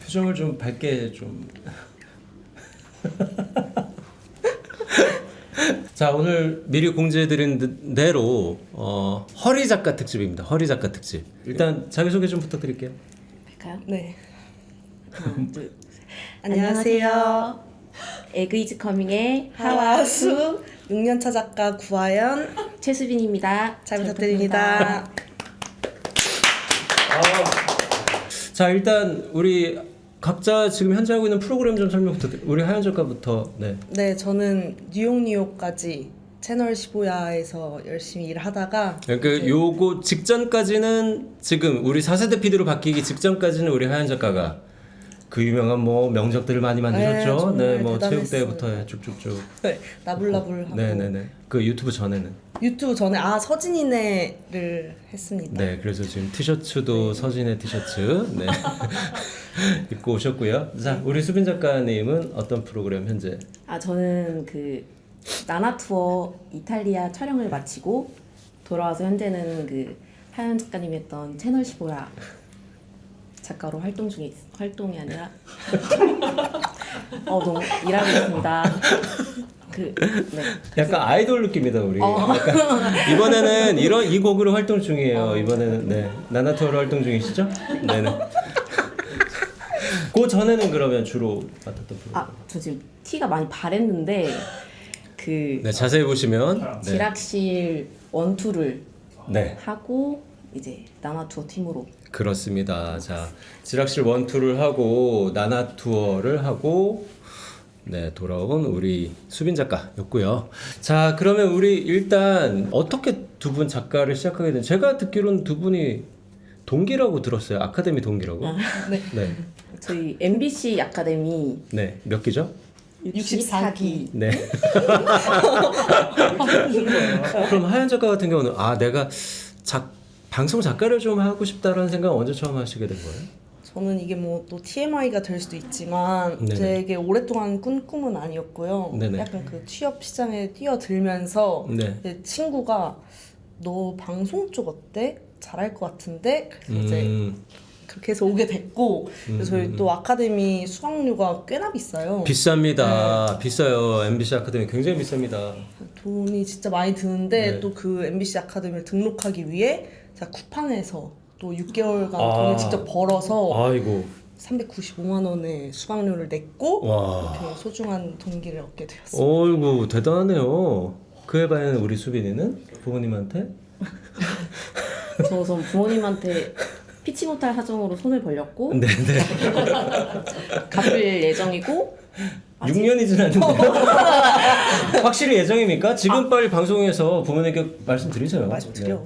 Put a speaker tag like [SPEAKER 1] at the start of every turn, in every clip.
[SPEAKER 1] 표정을 좀 밝게 좀. 자, 오늘 미리 공지해드린 대로 허리 작가 특집입니다. 허리 작가 특집. 일단 자기소개 좀 부탁드릴게요.
[SPEAKER 2] 할까요?
[SPEAKER 3] 네.
[SPEAKER 2] 하나, 둘, 셋.
[SPEAKER 3] 안녕하세요.
[SPEAKER 2] 에그이즈 커밍의
[SPEAKER 3] 하와수 6년차 작가 구하연
[SPEAKER 2] 최수빈입니다.
[SPEAKER 3] 잘 부탁드립니다.
[SPEAKER 1] 자, 일단 우리 각자 지금 현재 하고 있는 프로그램 좀 설명 부탁드릴게요. 우리 하연 작가부터. 네.
[SPEAKER 3] 네, 저는 뉴욕까지 채널 15야에서 열심히 일하다가
[SPEAKER 1] 그러니까 요거 직전까지는 지금 우리 4세대 PD로 바뀌기 직전까지는 우리 하연 작가가 그 유명한 뭐 명작들을 많이 만드셨죠.
[SPEAKER 3] 네,
[SPEAKER 1] 네, 뭐
[SPEAKER 3] 대단했어요.
[SPEAKER 1] 체육대회부터 쭉쭉쭉.
[SPEAKER 3] 네, 나불나불하고
[SPEAKER 1] 네네네. 그 유튜브 전에는.
[SPEAKER 3] 유튜브 전에 서진이네를 했습니다.
[SPEAKER 1] 네, 그래서 지금 티셔츠도 서진의 티셔츠 네 입고 오셨고요. 자, 우리 수빈 작가님은 어떤 프로그램 현재?
[SPEAKER 2] 저는 그 나나 투어 이탈리아 촬영을 마치고 돌아와서 현재는 그 하연 작가님이 했던 채널 15야 작가로 활동이 아니라 너무 일하고 있습니다. 네.
[SPEAKER 1] 약간 아이돌 느낌이다 우리. 약간 이번에는 이 곡으로 활동 중이에요. 이번에는 네 나나 투어로 활동 중이시죠? 네네. 그 전에는 그러면 주로 맡았던 프로그램.
[SPEAKER 2] 저 지금 티가 많이 바랬는데 그
[SPEAKER 1] 네, 자세히 보시면 네.
[SPEAKER 2] 지락실 원투를
[SPEAKER 1] 네.
[SPEAKER 2] 하고 이제 나나 투어 팀으로
[SPEAKER 1] 그렇습니다. 자, 지락실 원투를 하고 나나 투어를 하고 네, 돌아온 우리 수빈 작가였고요. 자, 그러면 우리 일단 어떻게 두 분 작가를 시작하게 된? 제가 듣기로는 두 분이 동기라고 들었어요. 아카데미 동기라고.
[SPEAKER 3] 네.
[SPEAKER 1] 네.
[SPEAKER 2] 저희 MBC 아카데미
[SPEAKER 1] 네. 몇 기죠?
[SPEAKER 2] 64기
[SPEAKER 1] 네. 그럼 하연 작가 같은 경우는 내가 방송 작가를 좀 하고 싶다라는 생각 언제 처음 하시게 된 거예요?
[SPEAKER 3] 저는 이게 뭐 또 TMI가 될 수도 있지만
[SPEAKER 1] 네네.
[SPEAKER 3] 되게 오랫동안 꾼 꿈은 아니었고요.
[SPEAKER 1] 네네.
[SPEAKER 3] 약간 그 취업 시장에 뛰어들면서
[SPEAKER 1] 네.
[SPEAKER 3] 제 친구가 너 방송 쪽 어때? 잘할 것 같은데? 그래서 이제 그렇게 해서 오게 됐고 그래서 저희 또 아카데미 수강료가 꽤나 비싸요.
[SPEAKER 1] 비쌉니다. 비싸요. MBC 아카데미 굉장히 비쌉니다. 돈이
[SPEAKER 3] 진짜 많이 드는데
[SPEAKER 1] 네.
[SPEAKER 3] 또 그 MBC 아카데미를 등록하기 위해 제가 쿠팡에서 또 6개월간 돈을 직접 벌어서
[SPEAKER 1] 아이고.
[SPEAKER 3] 395만 원의 수강료를 냈고
[SPEAKER 1] 와.
[SPEAKER 3] 이렇게 소중한 동기를 얻게 되었습니다.
[SPEAKER 1] 어이구 대단하네요. 그에 반해 우리 수빈이는 부모님한테
[SPEAKER 2] 저 우선 부모님한테 피치 못할 사정으로 손을 벌렸고
[SPEAKER 1] 네네
[SPEAKER 2] 갚을 예정이고
[SPEAKER 1] 6년이 지났는데요. 확실히 예정입니까? 지금 빨리 방송에서 부모님께 말씀드리세요.
[SPEAKER 3] 말씀드려.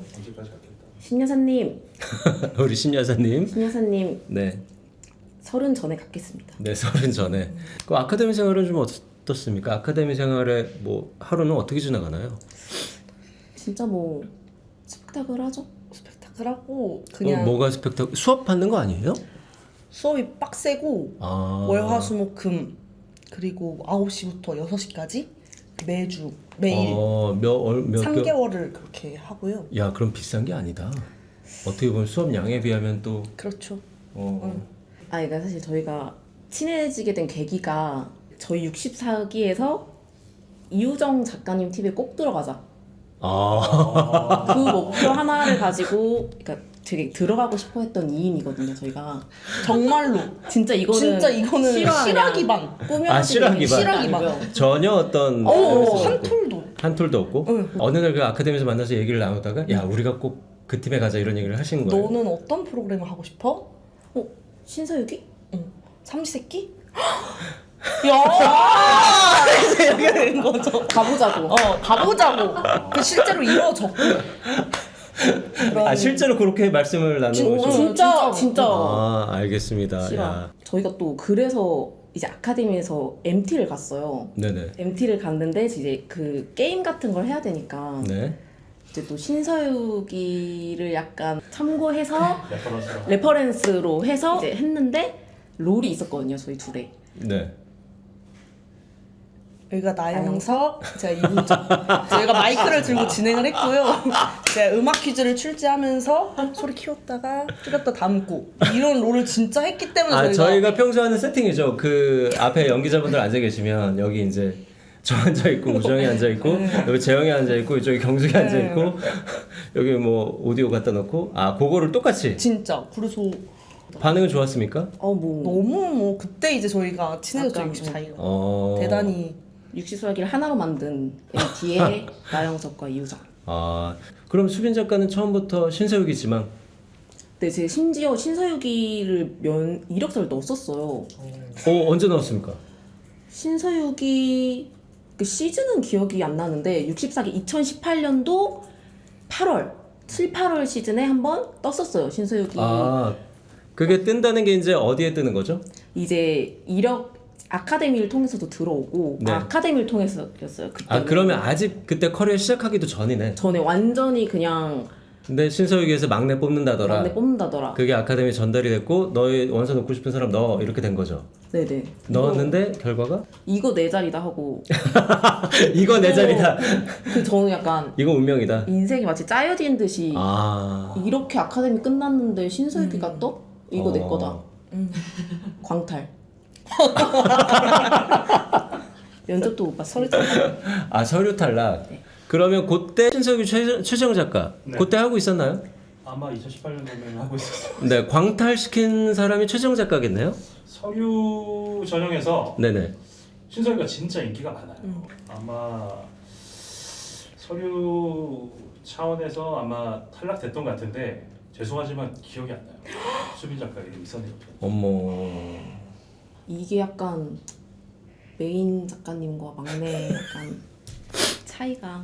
[SPEAKER 2] 신여사님
[SPEAKER 1] 네. 우리 신여사님. 네.
[SPEAKER 2] 30 전에 갚겠습니다.
[SPEAKER 1] 네, 30 전에. 그 아카데미 생활은 좀 어떻습니까? 아카데미 생활에 뭐 하루는 어떻게 지나가나요?
[SPEAKER 2] 진짜 뭐 스펙타클하죠?
[SPEAKER 3] 스펙타클하고 그냥
[SPEAKER 1] 뭐가 스펙타클? 수업 받는 거 아니에요?
[SPEAKER 3] 수업이 빡세고
[SPEAKER 1] 아.
[SPEAKER 3] 월화수목금 그리고 9시부터 6시까지 매주 매일
[SPEAKER 1] 몇
[SPEAKER 3] 3개월을 그렇게 하고요.
[SPEAKER 1] 야, 그럼 비싼 게 아니다. 어떻게 보면 수업 양에 비하면 또
[SPEAKER 3] 그렇죠.
[SPEAKER 2] 그러니까 사실 저희가 친해지게 된 계기가 저희 64기에서 이우정 작가님 TV에 꼭 들어가자. 그 목표 하나를 가지고 그러니까 되게 들어가고 싶어 했던 2인이거든요, 저희가.
[SPEAKER 3] 정말로
[SPEAKER 2] 진짜 이거는
[SPEAKER 3] 실화기 반.
[SPEAKER 1] 실화기 반.
[SPEAKER 3] 실화기 반.
[SPEAKER 1] 전혀 어떤 한 툴도 없고 어느 날 그 아카데미에서 만나서 얘기를 나누다가 야, 우리가 꼭 그 팀에 가자 이런 얘기를 하신 거예요.
[SPEAKER 3] 너는 어떤 프로그램을 하고 싶어?
[SPEAKER 2] 신서유기?
[SPEAKER 3] 삼시세끼? 야! 그래서 여기 된 거죠.
[SPEAKER 2] 가보자고.
[SPEAKER 3] 가보자고. 그 실제로 이루어졌고.
[SPEAKER 1] 실제로 그렇게 말씀을 나누는 거죠?
[SPEAKER 2] 진짜.
[SPEAKER 1] 알겠습니다.
[SPEAKER 2] 싫어.
[SPEAKER 1] 야.
[SPEAKER 2] 저희가 또 그래서 이제 아카데미에서 MT를 갔어요.
[SPEAKER 1] 네네.
[SPEAKER 2] MT를 갔는데 이제 그 게임 같은 걸 해야 되니까
[SPEAKER 1] 네.
[SPEAKER 2] 이제 또 신서유기를 약간 참고해서 레퍼런스로 해서 이제 했는데 롤이 있었거든요, 저희 둘에.
[SPEAKER 1] 네.
[SPEAKER 3] 여기가 나영석, 제가 이우정. 저희가 마이크를 들고 진행을 했고요. 제가 음악 퀴즈를 출제하면서 소리 키웠다가 줄였다 담고 이런 롤을 진짜 했기 때문에
[SPEAKER 1] 저희가 평소 하는 세팅이죠. 그 앞에 연기자분들 앉아 계시면 여기 이제 저 앉아 있고 우정이 앉아 있고 여기 재영이 앉아 있고 이쪽에 경숙이 앉아 있고 여기 뭐 오디오 갖다 놓고 그거를 똑같이
[SPEAKER 3] 진짜 그래서
[SPEAKER 1] 반응은 좋았습니까?
[SPEAKER 2] 뭐
[SPEAKER 3] 너무 그때 이제 저희가 친해졌죠.
[SPEAKER 2] 약간,
[SPEAKER 3] 64기가 대단히
[SPEAKER 2] 60살기를 하나로 만든 MT의 나영석과 이우정.
[SPEAKER 1] 그럼 수빈 작가는 처음부터 신서유기지만
[SPEAKER 2] 근데 제 심지어 신서유기를 이력서를 넣었었어요.
[SPEAKER 1] 언제 나왔습니까?
[SPEAKER 2] 신서유기 그 시즌은 기억이 안 나는데 64기 2018년도 8월 7, 8월 시즌에 한번 떴었어요. 신서유기.
[SPEAKER 1] 그게 뜬다는 게 이제 어디에 뜨는 거죠?
[SPEAKER 2] 이제 이력 아카데미를 통해서도 들어오고
[SPEAKER 1] 네.
[SPEAKER 2] 아카데미를 통해서였어요. 그때.
[SPEAKER 1] 그러면 아직 그때 커리어 시작하기도 전이네.
[SPEAKER 2] 전에 완전히 그냥
[SPEAKER 1] 근데 신서유기에서 막내 뽑는다더라.
[SPEAKER 2] 막내 뽑는다더라.
[SPEAKER 1] 그게 아카데미 전달이 됐고 너의 원서 넣고 싶은 사람 넣어 이렇게 된 거죠.
[SPEAKER 2] 네네.
[SPEAKER 1] 넣었는데 결과가
[SPEAKER 2] 이거 내 자리다 하고
[SPEAKER 1] 이거 내 자리다.
[SPEAKER 2] 저는 약간
[SPEAKER 1] 이거 운명이다.
[SPEAKER 2] 인생이 마치 짜여진 듯이 이렇게 아카데미 끝났는데 신서유기가 떠? 이거 내 거다. 광탈. 면접도 못 봤어. 서류 탈락.
[SPEAKER 1] 서류 탈락.
[SPEAKER 2] 네.
[SPEAKER 1] 그러면 그때 신서유기 최정 작가 그때 하고 있었나요?
[SPEAKER 4] 아마 2018년도면 하고 있었어요.
[SPEAKER 1] 네, 광탈시킨 사람이 최정 작가겠네요.
[SPEAKER 4] 서류 전형에서
[SPEAKER 1] 네네.
[SPEAKER 4] 신서유기가 진짜 인기가 많아요. 아마 서류 차원에서 아마 탈락됐던 것 같은데 죄송하지만 기억이 안 나요. 수빈 작가 이름이 있었는지.
[SPEAKER 1] 어머.
[SPEAKER 2] 이게 약간 메인 작가님과 막내 약간 차이가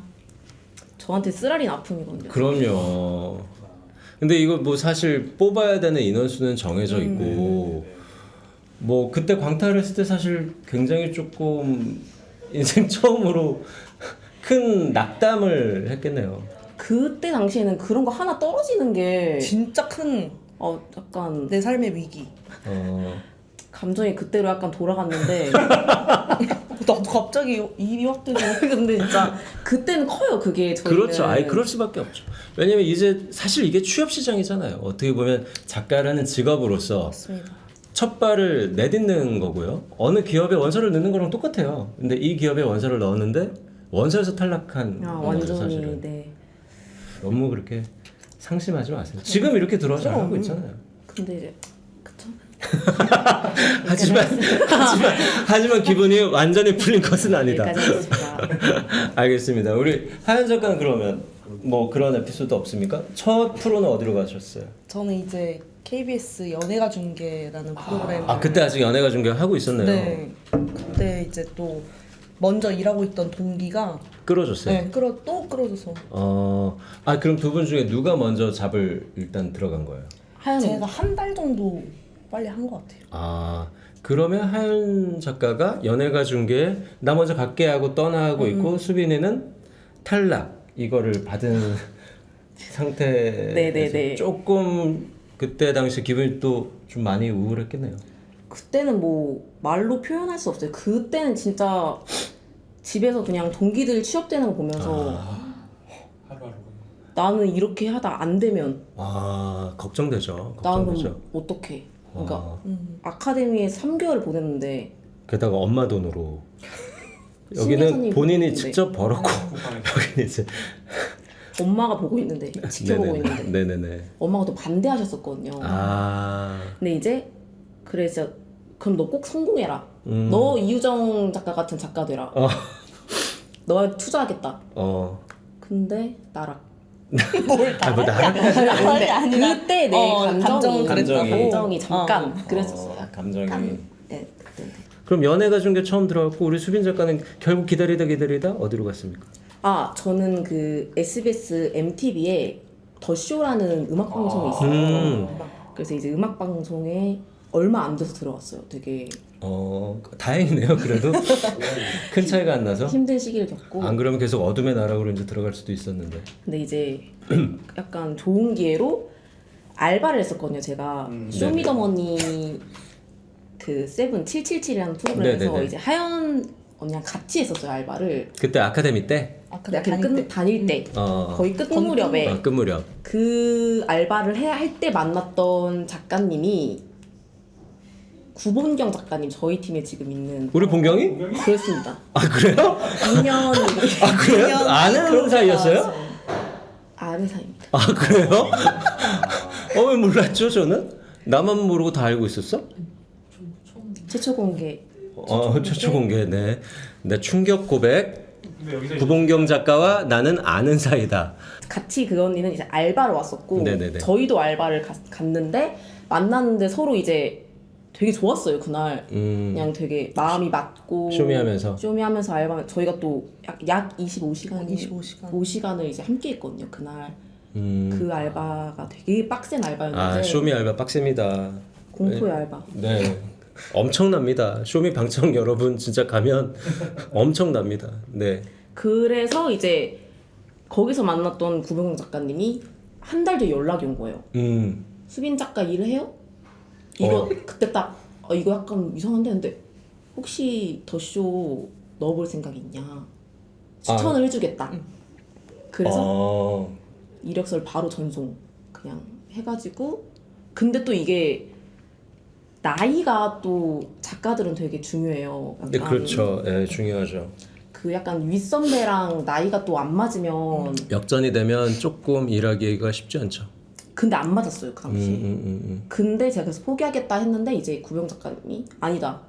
[SPEAKER 2] 저한테 쓰라린 아픔이거든요.
[SPEAKER 1] 그럼요. 근데 이거 뭐 사실 뽑아야 되는 인원수는 정해져 있고 뭐 그때 광탈을 했을 때 사실 굉장히 조금 인생 처음으로 큰 낙담을 했겠네요.
[SPEAKER 2] 그때 당시에는 그런 거 하나 떨어지는 게
[SPEAKER 3] 진짜 큰
[SPEAKER 2] 약간
[SPEAKER 3] 내 삶의 위기.
[SPEAKER 2] 감정이 그때로 약간 돌아갔는데
[SPEAKER 3] 나도 갑자기 입이 확 뜨고.
[SPEAKER 2] 근데 진짜 그때는 커요 그게 저희는.
[SPEAKER 1] 그렇죠. 그럴 수밖에 없죠. 왜냐면 이제 사실 이게 취업 시장이잖아요. 어떻게 보면 작가라는 직업으로서
[SPEAKER 3] 맞습니다.
[SPEAKER 1] 첫 발을 내딛는 거고요. 어느 기업에 원서를 넣는 거랑 똑같아요. 근데 이 기업에 원서를 넣었는데 원서에서 탈락한 거죠,
[SPEAKER 2] 완전히
[SPEAKER 1] 사실은.
[SPEAKER 2] 네.
[SPEAKER 1] 너무 그렇게 상심하지 마세요. 지금 이렇게 들어와서 잘하고 있잖아요.
[SPEAKER 2] 근데 이제 그쵸?
[SPEAKER 1] 하지만 기분이 완전히 풀린 것은 아니다.
[SPEAKER 2] 여기까지 하겠습니다.
[SPEAKER 1] 알겠습니다. 우리 하연 작가는 그러면 뭐 그런 에피소드 없습니까? 첫 프로는 어디로 가셨어요?
[SPEAKER 3] 저는 이제 KBS 연예가 중계라는 프로그램.
[SPEAKER 1] 그때 아직 연예가 중계 하고 있었네요.
[SPEAKER 3] 네. 그때 이제 또 먼저 일하고 있던 동기가
[SPEAKER 1] 끌어줬어요.
[SPEAKER 3] 또 끌어줘서.
[SPEAKER 1] 그럼 두 분 중에 누가 먼저 잡을 일단 들어간 거예요?
[SPEAKER 2] 하연이
[SPEAKER 3] 제가 한 달 정도 빨리 한 것 같아요.
[SPEAKER 1] 그러면 하연 작가가 연예가 중계에 나 먼저 갈게 하고 떠나고 있고 수빈이는 탈락 이거를 받은 상태에서
[SPEAKER 2] 네네네.
[SPEAKER 1] 조금 그때 당시 기분이 또 좀 많이 우울했겠네요.
[SPEAKER 2] 그때는 뭐 말로 표현할 수 없어요. 그때는 진짜 집에서 그냥 동기들 취업되는 거 보면서
[SPEAKER 4] 하루하루.
[SPEAKER 2] 나는 이렇게 하다 안 되면
[SPEAKER 1] 걱정되죠.
[SPEAKER 2] 나는
[SPEAKER 1] 걱정되죠.
[SPEAKER 2] 어떡해. 그러니까 아카데미에 3개월을 보냈는데
[SPEAKER 1] 게다가 엄마 돈으로
[SPEAKER 2] 신입사원이
[SPEAKER 1] 여기는 본인이
[SPEAKER 2] 보는데.
[SPEAKER 1] 직접 벌었고 여기는 이제
[SPEAKER 2] 엄마가 보고 있는데 지켜보고 있는데
[SPEAKER 1] 네네네.
[SPEAKER 2] 엄마가 또 반대하셨었거든요. 근데 이제 그래서 그럼 너 꼭 성공해라. 너 이유정 작가 같은 작가 되라. 너 투자하겠다.
[SPEAKER 1] 뭘
[SPEAKER 2] 근데 나락.
[SPEAKER 3] 아니라
[SPEAKER 2] 그때 내 감정이
[SPEAKER 1] 감정이
[SPEAKER 2] 잠깐 그랬었어요.
[SPEAKER 1] 감정이.
[SPEAKER 2] 네, 그때.
[SPEAKER 1] 그럼 연예가 중계 처음 들어갔고 우리 수빈 작가는 결국 기다리다 어디로 갔습니까?
[SPEAKER 2] 저는 그 SBS MTV에 더 쇼라는 음악 방송이 있어요. 그래서 이제 음악 방송에 얼마 안 돼서 들어갔어요. 되게
[SPEAKER 1] 다행이네요. 그래도 큰 차이가 안 나서.
[SPEAKER 2] 힘든 시기를 겪고.
[SPEAKER 1] 안 그러면 계속 어둠의 나락으로 이제 들어갈 수도 있었는데.
[SPEAKER 2] 근데 이제 약간 좋은 기회로 알바를 했었거든요. 제가 쇼미더머니 그 세븐 777이라는 프로그램에서
[SPEAKER 1] 네네네.
[SPEAKER 2] 이제 하연 언니랑 같이 했었어요 알바를.
[SPEAKER 1] 그때 아카데미 때?
[SPEAKER 2] 대학교 다닐 때 거의 끝 무렵에
[SPEAKER 1] 끝 무렵.
[SPEAKER 2] 그 알바를 해야 할 때 만났던 작가님이 구본경 작가님, 저희 팀에 지금 있는.
[SPEAKER 1] 우리 본경이?
[SPEAKER 2] 그렇습니다.
[SPEAKER 1] 아 그래요?
[SPEAKER 2] 2년
[SPEAKER 1] 아 그래요? 아는 사이였어요?
[SPEAKER 2] 아는 사이입니다.
[SPEAKER 1] 아 그래요? 왜 몰랐죠 저는? 나만 모르고 다 알고 있었어?
[SPEAKER 2] 최초 공개.
[SPEAKER 1] 최초 공개. 네. 네, 충격 고백.
[SPEAKER 4] 근데 여기서
[SPEAKER 1] 구본경 작가와 나는 아는 사이다.
[SPEAKER 2] 같이 그 언니는 이제 알바를 왔었고
[SPEAKER 1] 네네네.
[SPEAKER 2] 저희도 알바를 갔는데 만났는데 서로 이제 되게 좋았어요 그날. 그냥 되게 마음이 맞고 쇼미하면서 알바. 저희가 또 약 25시간을 이제 함께 했거든요 그날. 그 알바가 되게 빡센 알바였는데.
[SPEAKER 1] 쇼미 알바 빡셉니다.
[SPEAKER 2] 공포의 알바.
[SPEAKER 1] 네. 엄청납니다. 쇼미 방청 여러분 진짜 가면 엄청납니다. 네.
[SPEAKER 2] 그래서 이제 거기서 만났던 구병경 작가님이 한 달 뒤에 연락이 온 거예요. 수빈 작가 일을 해요? 이거 그때 딱 이거 약간 이상한데 근데 혹시 더쇼 넣어볼 생각 있냐? 추천을 해주겠다. 그래서 이력서를 바로 전송 그냥 해가지고. 근데 또 이게 나이가 또 작가들은 되게 중요해요. 약간
[SPEAKER 1] 네, 그렇죠. 네, 중요하죠.
[SPEAKER 2] 그 약간 윗선배랑 나이가 또 안 맞으면
[SPEAKER 1] 역전이 되면 조금 일하기가 쉽지 않죠.
[SPEAKER 2] 근데 안 맞았어요 그 당시. 근데 제가 그래서 포기하겠다 했는데 이제 구병 작가님이 아니다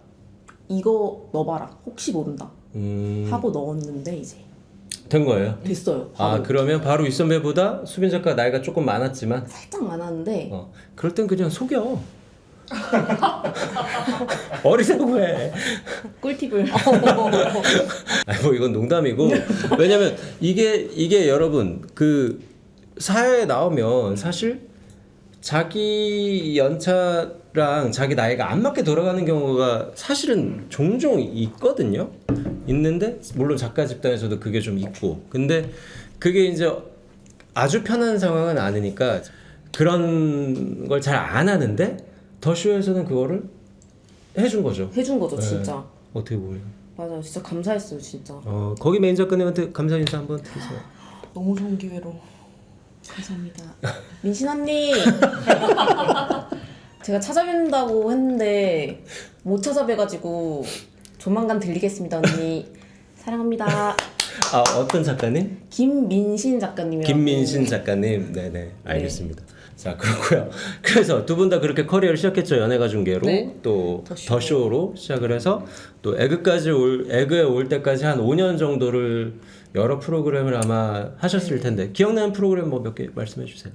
[SPEAKER 2] 이거 넣어봐라 혹시 모른다 하고 넣었는데 이제
[SPEAKER 1] 된 거예요?
[SPEAKER 2] 됐어요. 바로.
[SPEAKER 1] 그러면 바로 윗선배보다 수빈 작가 나이가 조금 많았지만
[SPEAKER 2] 살짝 많았는데
[SPEAKER 1] 그럴 땐 그냥 속여. 어리다고 해.
[SPEAKER 2] 꿀팁을.
[SPEAKER 1] 뭐 이건 농담이고. 왜냐면 이게 여러분 그 사회에 나오면 사실 자기 연차랑 자기 나이가 안 맞게 돌아가는 경우가 사실은 종종 있거든요. 있는데 물론 작가 집단에서도 그게 좀 있고. 근데 그게 이제 아주 편한 상황은 아니니까 그런 걸 잘 안 하는데 더쇼에서는 그거를 해준 거죠.
[SPEAKER 2] 해준 거죠
[SPEAKER 1] 네.
[SPEAKER 2] 진짜.
[SPEAKER 1] 어떻게 보면.
[SPEAKER 2] 맞아요 진짜 감사했어요 진짜.
[SPEAKER 1] 거기 메인 작가님한테 감사 인사 한번 드리세요.
[SPEAKER 3] 너무 좋은 기회로.
[SPEAKER 2] 감사합니다. 민신 언니. 제가 찾아뵙는다고 했는데 못 찾아뵈가지고 조만간 들리겠습니다 언니. 사랑합니다.
[SPEAKER 1] 어떤 작가님?
[SPEAKER 2] 김민신 작가님이라고.
[SPEAKER 1] 김민신 작가님. 네네 알겠습니다. 자 그렇고요. 그래서 두 분 다 그렇게 커리어를 시작했죠. 연예가 중계로.
[SPEAKER 3] 네.
[SPEAKER 1] 또
[SPEAKER 3] 더쇼.
[SPEAKER 1] 더쇼로 시작을 해서 또 에그에 올 때까지 한 5년 정도를 여러 프로그램을 아마 하셨을 텐데 기억나는 프로그램 뭐 몇 개 말씀해 주세요.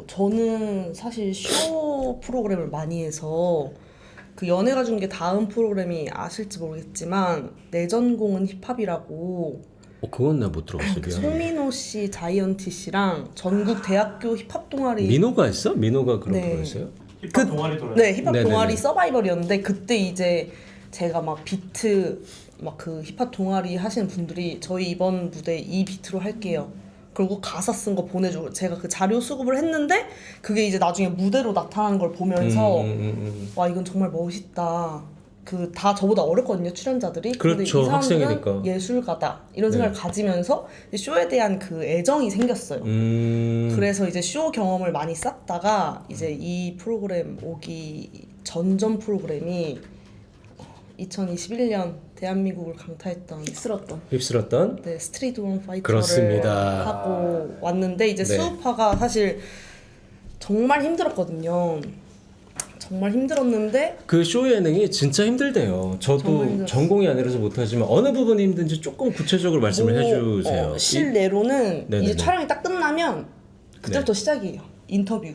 [SPEAKER 3] 저는 사실 쇼 프로그램을 많이 해서 그 연예가 중계 다음 프로그램이 아실지 모르겠지만 내 전공은 힙합이라고
[SPEAKER 1] 그건 나 못 들어봤어요.
[SPEAKER 3] 그
[SPEAKER 1] 미안해.
[SPEAKER 3] 송민호 씨, 자이언티 씨랑 전국 대학교 힙합 동아리.
[SPEAKER 1] 민호가 했어? 민호가 그런
[SPEAKER 3] 네.
[SPEAKER 1] 거 했어요?
[SPEAKER 4] 힙합 동아리 돌아요.
[SPEAKER 3] 네, 힙합
[SPEAKER 1] 네네네.
[SPEAKER 3] 동아리 서바이벌이었는데 그때 이제 제가 막 비트 막 그 힙합 동아리 하시는 분들이 저희 이번 무대 이 비트로 할게요. 그리고 가사 쓴 거 보내주고 제가 그 자료 수급을 했는데 그게 이제 나중에 무대로 나타나는 걸 보면서 와 이건 정말 멋있다. 그 다 저보다 어렸거든요 출연자들이.
[SPEAKER 1] 그렇죠,
[SPEAKER 3] 근데 이 사람들은
[SPEAKER 1] 학생이니까.
[SPEAKER 3] 예술가다 이런 생각을 가지면서 쇼에 대한 그 애정이 생겼어요. 그래서 이제 쇼 경험을 많이 쌓다가 이제 이 프로그램 오기 전전 프로그램이 2021년 대한민국을 강타했던
[SPEAKER 2] 휩쓸었던.
[SPEAKER 3] 네, 스트리트 원 파이터를
[SPEAKER 1] 그렇습니다.
[SPEAKER 3] 하고 왔는데 이제
[SPEAKER 1] 네.
[SPEAKER 3] 수우파가 사실 정말 힘들었거든요. 정말 힘들었는데
[SPEAKER 1] 그 쇼 예능이 진짜 힘들대요.
[SPEAKER 3] 정말
[SPEAKER 1] 저도
[SPEAKER 3] 힘들었어요.
[SPEAKER 1] 전공이 아니라서 못하지만 어느 부분이 힘든지 조금 구체적으로 말씀을 해주세요.
[SPEAKER 3] 실내로는
[SPEAKER 1] 네네네.
[SPEAKER 3] 이제 촬영이 딱 끝나면 그때부터 시작이에요. 인터뷰.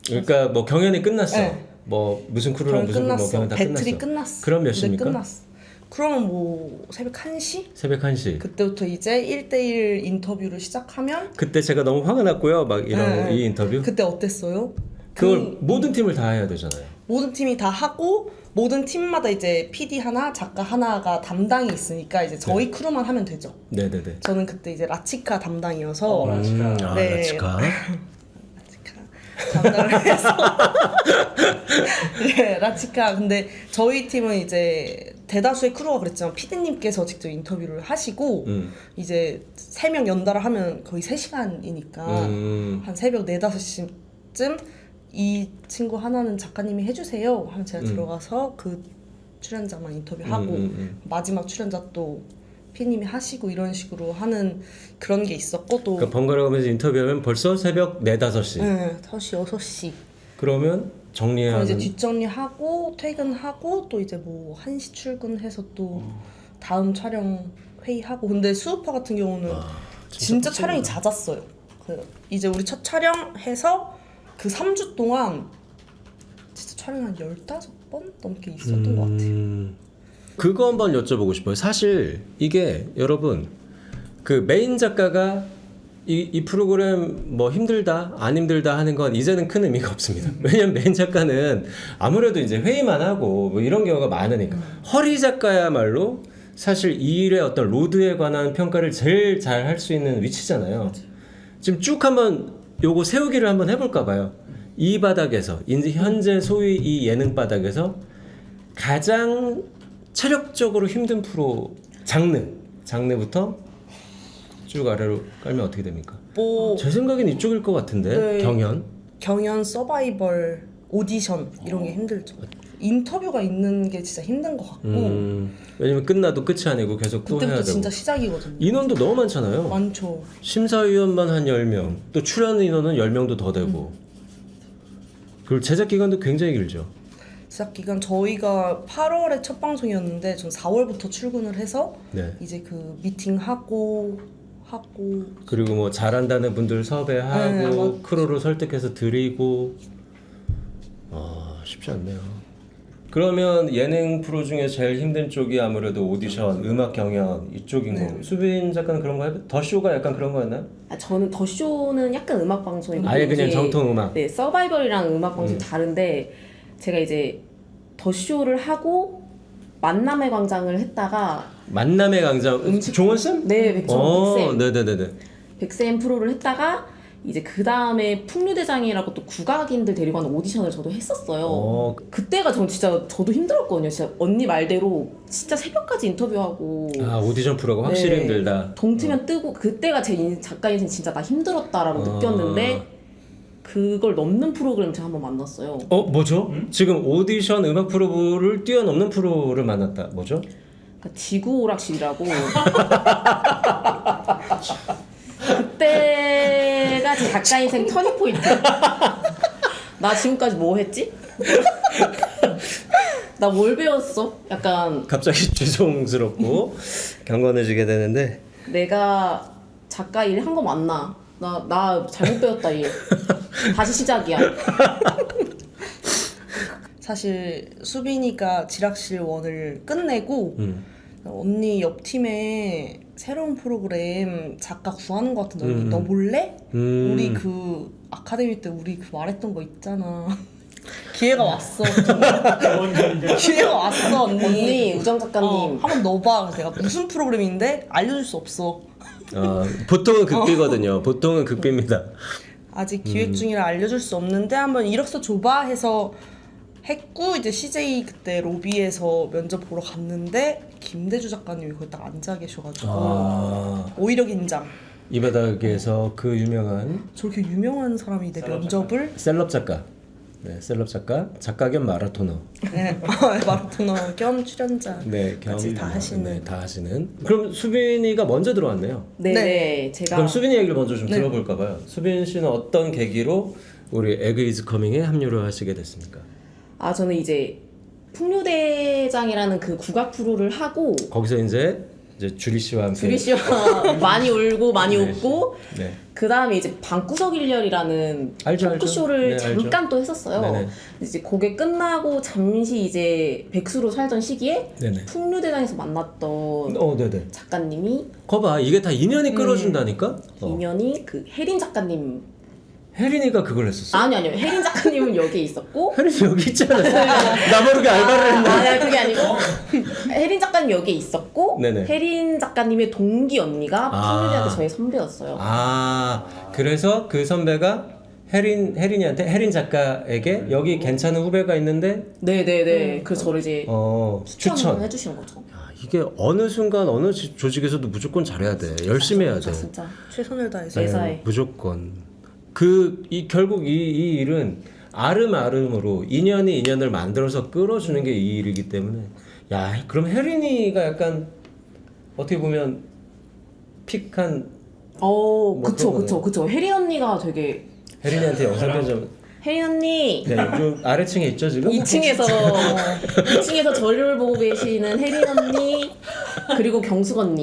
[SPEAKER 1] 그러니까 뭐 경연이 끝났어.
[SPEAKER 3] 네.
[SPEAKER 1] 뭐 무슨 크루랑
[SPEAKER 3] 경연
[SPEAKER 1] 무슨 크루 뭐
[SPEAKER 3] 끝났어.
[SPEAKER 1] 경연 다
[SPEAKER 3] 배틀이
[SPEAKER 1] 끝났어.
[SPEAKER 3] 끝났어.
[SPEAKER 1] 그럼 몇
[SPEAKER 3] 무대
[SPEAKER 1] 시입니까?
[SPEAKER 3] 끝났어. 그러면 뭐 새벽 1시?
[SPEAKER 1] 새벽 1시.
[SPEAKER 3] 그때부터 이제 1대1 인터뷰를 시작하면
[SPEAKER 1] 그때 제가 너무 화가 났고요. 막 이런
[SPEAKER 3] 네.
[SPEAKER 1] 이 인터뷰.
[SPEAKER 3] 그때 어땠어요?
[SPEAKER 1] 그걸 모든 팀을 다 해야 되잖아요.
[SPEAKER 3] 모든 팀이 다 하고 모든 팀마다 이제 PD 하나, 작가 하나가 담당이 있으니까 이제 저희 크루만 하면 되죠.
[SPEAKER 1] 네네네.
[SPEAKER 3] 저는 그때 이제 라치카 담당이어서
[SPEAKER 4] 라치카.
[SPEAKER 3] 네.
[SPEAKER 1] 라치카.
[SPEAKER 3] 담당을 해서 네, 라치카. 근데 저희 팀은 이제 대다수의 크루가 그랬지만 PD님께서 직접 인터뷰를 하시고 이제 3명 연달아 하면 거의 3시간이니까 한 새벽 4, 5시쯤 이 친구 하나는 작가님이 해주세요 하면 제가 들어가서 그 출연자만 인터뷰하고 마지막 출연자 또 PD님이 하시고 이런 식으로 하는 그런 게 있었고 또
[SPEAKER 1] 그러니까 번갈아 가면서 인터뷰하면 벌써 새벽 4, 5시.
[SPEAKER 3] 네, 5시, 6시
[SPEAKER 1] 그러면 정리해야
[SPEAKER 3] 그럼 이제
[SPEAKER 1] 하는
[SPEAKER 3] 뒷정리하고 퇴근하고 또 이제 뭐 1시 출근해서 또 다음 촬영 회의하고 근데 수우파 같은 경우는 진짜 촬영이 잦았어요. 그 이제 우리 첫 촬영해서 그 3주 동안 진짜 촬영 한 15번 넘게 있었던 것 같아요.
[SPEAKER 1] 그거 한번 여쭤보고 싶어요. 사실 이게 여러분 그 메인 작가가 이 프로그램 뭐 힘들다 안 힘들다 하는 건 이제는 큰 의미가 없습니다. 왜냐면 메인 작가는 아무래도 이제 회의만 하고 뭐 이런 경우가 많으니까 허리 작가야말로 사실 이 일의 어떤 로드에 관한 평가를 제일 잘 할 수 있는 위치잖아요. 지금 쭉 한번 요거 세우기를 한번 해볼까 봐요. 이 바닥에서 이제 현재 소위 이 예능 바닥에서 가장 체력적으로 힘든 프로 장르부터 쭉 아래로 깔면 어떻게 됩니까?
[SPEAKER 3] 뭐
[SPEAKER 1] 제 생각엔 이쪽일 것 같은데.
[SPEAKER 3] 네.
[SPEAKER 1] 경연,
[SPEAKER 3] 서바이벌, 오디션 이런 게 힘들죠. 인터뷰가 있는 게 진짜 힘든 것 같고
[SPEAKER 1] 왜냐면 끝나도 끝이 아니고 계속 또 해야
[SPEAKER 3] 그때부터
[SPEAKER 1] 되고
[SPEAKER 3] 진짜 시작이거든요.
[SPEAKER 1] 인원도 너무 많잖아요.
[SPEAKER 3] 많죠.
[SPEAKER 1] 심사위원만 한 10명 또 출연 인원은 10명도 더 되고 그리고 제작 기간도 굉장히 길죠.
[SPEAKER 3] 시작 기간 저희가 8월에 첫 방송이었는데 전 4월부터 출근을 해서
[SPEAKER 1] 네.
[SPEAKER 3] 이제 그 미팅하고
[SPEAKER 1] 그리고 뭐 잘한다는 분들 섭외하고
[SPEAKER 3] 네,
[SPEAKER 1] 크루를 설득해서 드리고 쉽지 않네요. 그러면 예능 프로 중에 제일 힘든 쪽이 아무래도 오디션, 음악 경연 이쪽인
[SPEAKER 3] 네.
[SPEAKER 1] 거고 수빈 작가는 그런 거 해봤? 더 쇼가 약간 그런 거였나요?
[SPEAKER 2] 저는 더 쇼는 약간 음악 방송이고
[SPEAKER 1] 아예 그냥
[SPEAKER 2] 이게
[SPEAKER 1] 정통 음악.
[SPEAKER 2] 네, 서바이벌이랑 음악 방송이 다른데 제가 이제 더 쇼를 하고 만남의 광장을 했다가
[SPEAKER 1] 만남의 강장 종원쌤?
[SPEAKER 2] 네, 백쌤
[SPEAKER 1] 네네네네.
[SPEAKER 2] 백쌤 프로를 했다가 이제 그 다음에 풍류대장이라고 또 국악인들 데리고 가는 오디션을 저도 했었어요. 그때가 전 진짜 저도 힘들었거든요. 진짜 언니 말대로 진짜 새벽까지 인터뷰하고
[SPEAKER 1] 오디션 프로가 확실히
[SPEAKER 2] 네,
[SPEAKER 1] 힘들다.
[SPEAKER 2] 동트면 뜨고 그때가 제 작가 인생 진짜 나 힘들었다라고 느꼈는데 그걸 넘는 프로그램 제가 한번 만났어요.
[SPEAKER 1] 뭐죠? 지금 오디션 음악 프로를 뛰어넘는 프로를 만났다. 뭐죠?
[SPEAKER 2] 그러니까 지구 오락실이라고 그때가 제 작가 인생 터닝 포인트. 나 지금까지 뭐 했지? 나 뭘 배웠어? 약간
[SPEAKER 1] 갑자기 죄송스럽고 경건해지게 되는데
[SPEAKER 2] 내가 작가 일 한 거 맞나? 나 잘못 배웠다 얘. 다시 시작이야.
[SPEAKER 3] 사실 수빈이가 지락실 1을 끝내고 언니 옆 팀에 새로운 프로그램 작가 구하는 것 같은데 언니 너 몰래? 우리 그 아카데미 때 우리 그 말했던 거 있잖아. 기회가 왔어. 기회가 왔어
[SPEAKER 2] 언니 우정 작가님
[SPEAKER 3] 한번 넣어봐. 그래서 내가 무슨 프로그램인데 알려줄 수 없어.
[SPEAKER 1] 보통은 극비거든요. 보통은 극비입니다.
[SPEAKER 3] 아직 기획 중이라 알려줄 수 없는데 한번 이력서 줘봐 해서 했고 이제 CJ 그때 로비에서 면접 보러 갔는데 김대주 작가님이 거기 딱 앉아 계셔가지고 오히려 긴장.
[SPEAKER 1] 이 바닥에서 그 유명한
[SPEAKER 3] 저렇게 유명한 사람이 내 면접을
[SPEAKER 1] 셀럽 작가. 네, 셀럽 작가 겸 마라토너.
[SPEAKER 3] 네, 마라토너 겸 출연자
[SPEAKER 1] 겸
[SPEAKER 3] 다 하시는.
[SPEAKER 1] 네, 다 하시는. 그럼 수빈이가 먼저 들어왔네요.
[SPEAKER 2] 네, 제가
[SPEAKER 1] 그럼 수빈이 얘기를 먼저 좀 들어볼까 봐요. 수빈 씨는 어떤 계기로 우리 에그 이즈 커밍에 합류를 하시게 됐습니까?
[SPEAKER 2] 저는 이제 풍류대장이라는 그 국악 프로를 하고
[SPEAKER 1] 거기서 이제 주리 씨와 함께
[SPEAKER 2] 주리 씨와 많이 울고 많이
[SPEAKER 1] 네.
[SPEAKER 2] 웃고
[SPEAKER 1] 네.
[SPEAKER 2] 그 다음에 이제 방구석 일렬이라는
[SPEAKER 1] 알죠.
[SPEAKER 2] 토크쇼를
[SPEAKER 1] 네,
[SPEAKER 2] 잠깐 또 했었어요.
[SPEAKER 1] 네네.
[SPEAKER 2] 이제 그게 끝나고 잠시 이제 백수로 살던 시기에
[SPEAKER 1] 네네.
[SPEAKER 2] 풍류대장에서 만났던
[SPEAKER 1] 네네.
[SPEAKER 2] 작가님이
[SPEAKER 1] 거봐, 이게 다 인연이 끌어준다니까.
[SPEAKER 2] 인연이 그 혜린 작가님
[SPEAKER 1] 혜린이가 그걸 했었어.
[SPEAKER 2] 아니요 혜린 작가님은 여기에 있었고
[SPEAKER 1] 혜린이 여기 있잖아. 나 모르게 알바를 했나?
[SPEAKER 2] 아니 그게 아니고 혜린 작가님 여기에 있었고
[SPEAKER 1] 네네.
[SPEAKER 2] 혜린 작가님의 동기 언니가 풍류대한테 저희 선배였어요.
[SPEAKER 1] 그래서 그 선배가 혜린이한테 혜린 작가에게 여기 괜찮은 후배가 있는데
[SPEAKER 2] 네네네. 그래서 저를 이제
[SPEAKER 1] 추천.
[SPEAKER 2] 추천을 해주시는 거죠.
[SPEAKER 1] 야, 이게 어느 순간 어느 조직에서도 무조건 잘해야 돼. 열심히 해야 돼.
[SPEAKER 2] 진짜.
[SPEAKER 3] 최선을 다해서.
[SPEAKER 2] 회사에.
[SPEAKER 1] 무조건. 결국 이 일은 아름아름으로 인연을 만들어서 끌어주는 게 이 일이기 때문에 야 그럼 혜린이가 약간 어떻게 보면 픽한
[SPEAKER 2] 그쵸. 혜리 언니가 되게
[SPEAKER 1] 혜린이한테 영상 편지
[SPEAKER 2] 혜리 언니
[SPEAKER 1] 네, 좀 아래층에 있죠 지금?
[SPEAKER 2] 2층에서 저를 보고 계시는 혜리 언니 그리고 경숙 언니.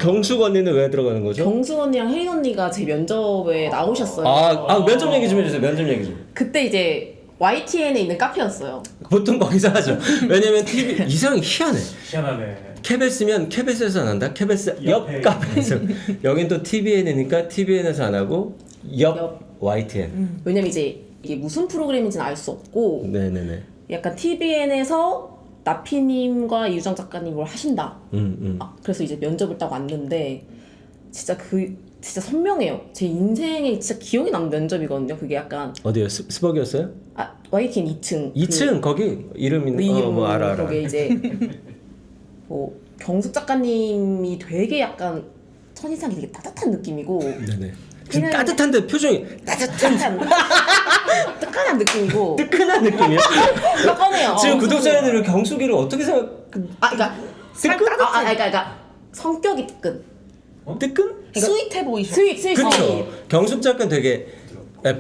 [SPEAKER 1] 경숙 언니는 왜 들어가는 거죠?
[SPEAKER 2] 경숙 언니랑 혜리 언니가 제 면접에 나오셨어요.
[SPEAKER 1] 면접 얘기 좀 해주세요. 면접 얘기 좀.
[SPEAKER 2] 그때 이제 YTN에 있는 카페였어요.
[SPEAKER 1] 보통 거기서 하죠. 왜냐면 TV 이상이 희한해.
[SPEAKER 4] 희한하네.
[SPEAKER 1] KBS면 KBS에서 안 한다. KBS 옆
[SPEAKER 4] 옆에.
[SPEAKER 1] 카페에서. 여긴 또 TVN이니까 TVN에서 안 하고 옆 YTN.
[SPEAKER 2] 왜냐면 이제 이게 무슨 프로그램인지는 알 수 없고
[SPEAKER 1] 네네네.
[SPEAKER 2] 약간 TVN에서 나피님과 이유정 작가님을 하신다. 그래서 이제 면접을 딱 왔는데 진짜 진짜 선명해요. 제 인생에 진짜 기억에 남는 면접이거든요. 그게 약간
[SPEAKER 1] 어디요? 스벅이었어요?
[SPEAKER 2] YTN 2층
[SPEAKER 1] 2층 거기 이름이 뭐 알아.
[SPEAKER 2] 거기에 이제 뭐 경숙 작가님이 되게 약간 첫인상이 되게 따뜻한 느낌이고
[SPEAKER 1] 네네.
[SPEAKER 2] 그냥-
[SPEAKER 1] 따뜻한데 표정이
[SPEAKER 2] 뜨끈한 느낌이고
[SPEAKER 1] 뜨끈한 느낌이야.
[SPEAKER 2] 뜨끈해요.
[SPEAKER 1] 지금 구독자님들은 경숙이를 어떻게
[SPEAKER 2] 그러니까 그러니까 성격이 뜨끈.
[SPEAKER 1] 뜨끈?
[SPEAKER 3] 스윗해 보이셔.
[SPEAKER 2] 스윗.
[SPEAKER 1] 그렇죠. 경숙 작가는 되게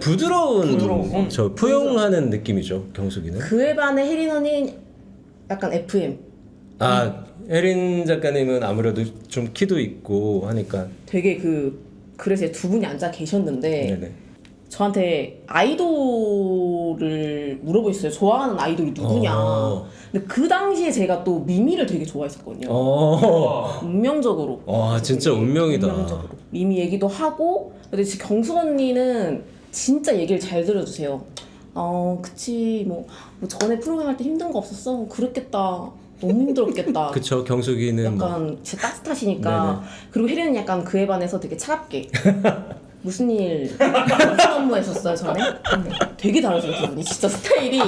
[SPEAKER 1] 부드러운 저 포용하는 느낌이죠. 경숙이는.
[SPEAKER 2] 그에 반해 혜린 언니는 약간 FM.
[SPEAKER 1] 혜린 작가님은 아무래도 좀 키도 있고 하니까.
[SPEAKER 2] 되게 그래서 두 분이 앉아 계셨는데
[SPEAKER 1] 네네.
[SPEAKER 2] 저한테 아이돌을 물어보셨어요. 좋아하는 아이돌이 누구냐. 근데 그 당시에 제가 또 미미를 되게 좋아했었거든요. 운명적으로.
[SPEAKER 1] 와 진짜 운명이다.
[SPEAKER 2] 운명적으로. 미미 얘기도 하고 근데 지금 경숙 언니는 진짜 얘기를 잘 들어주세요. 그치 뭐 전에 프로그램 할 때 힘든 거 없었어? 그랬겠다. 너무 힘들었겠다.
[SPEAKER 1] 그쵸 경숙이는 뭐.
[SPEAKER 2] 약간 진짜 따뜻하시니까. 그리고 혜린은 약간 그에 반해서 되게 차갑게. 무슨 업무 하셨어요 전에? 되게 다르세요 두 분이. 진짜 스타일이.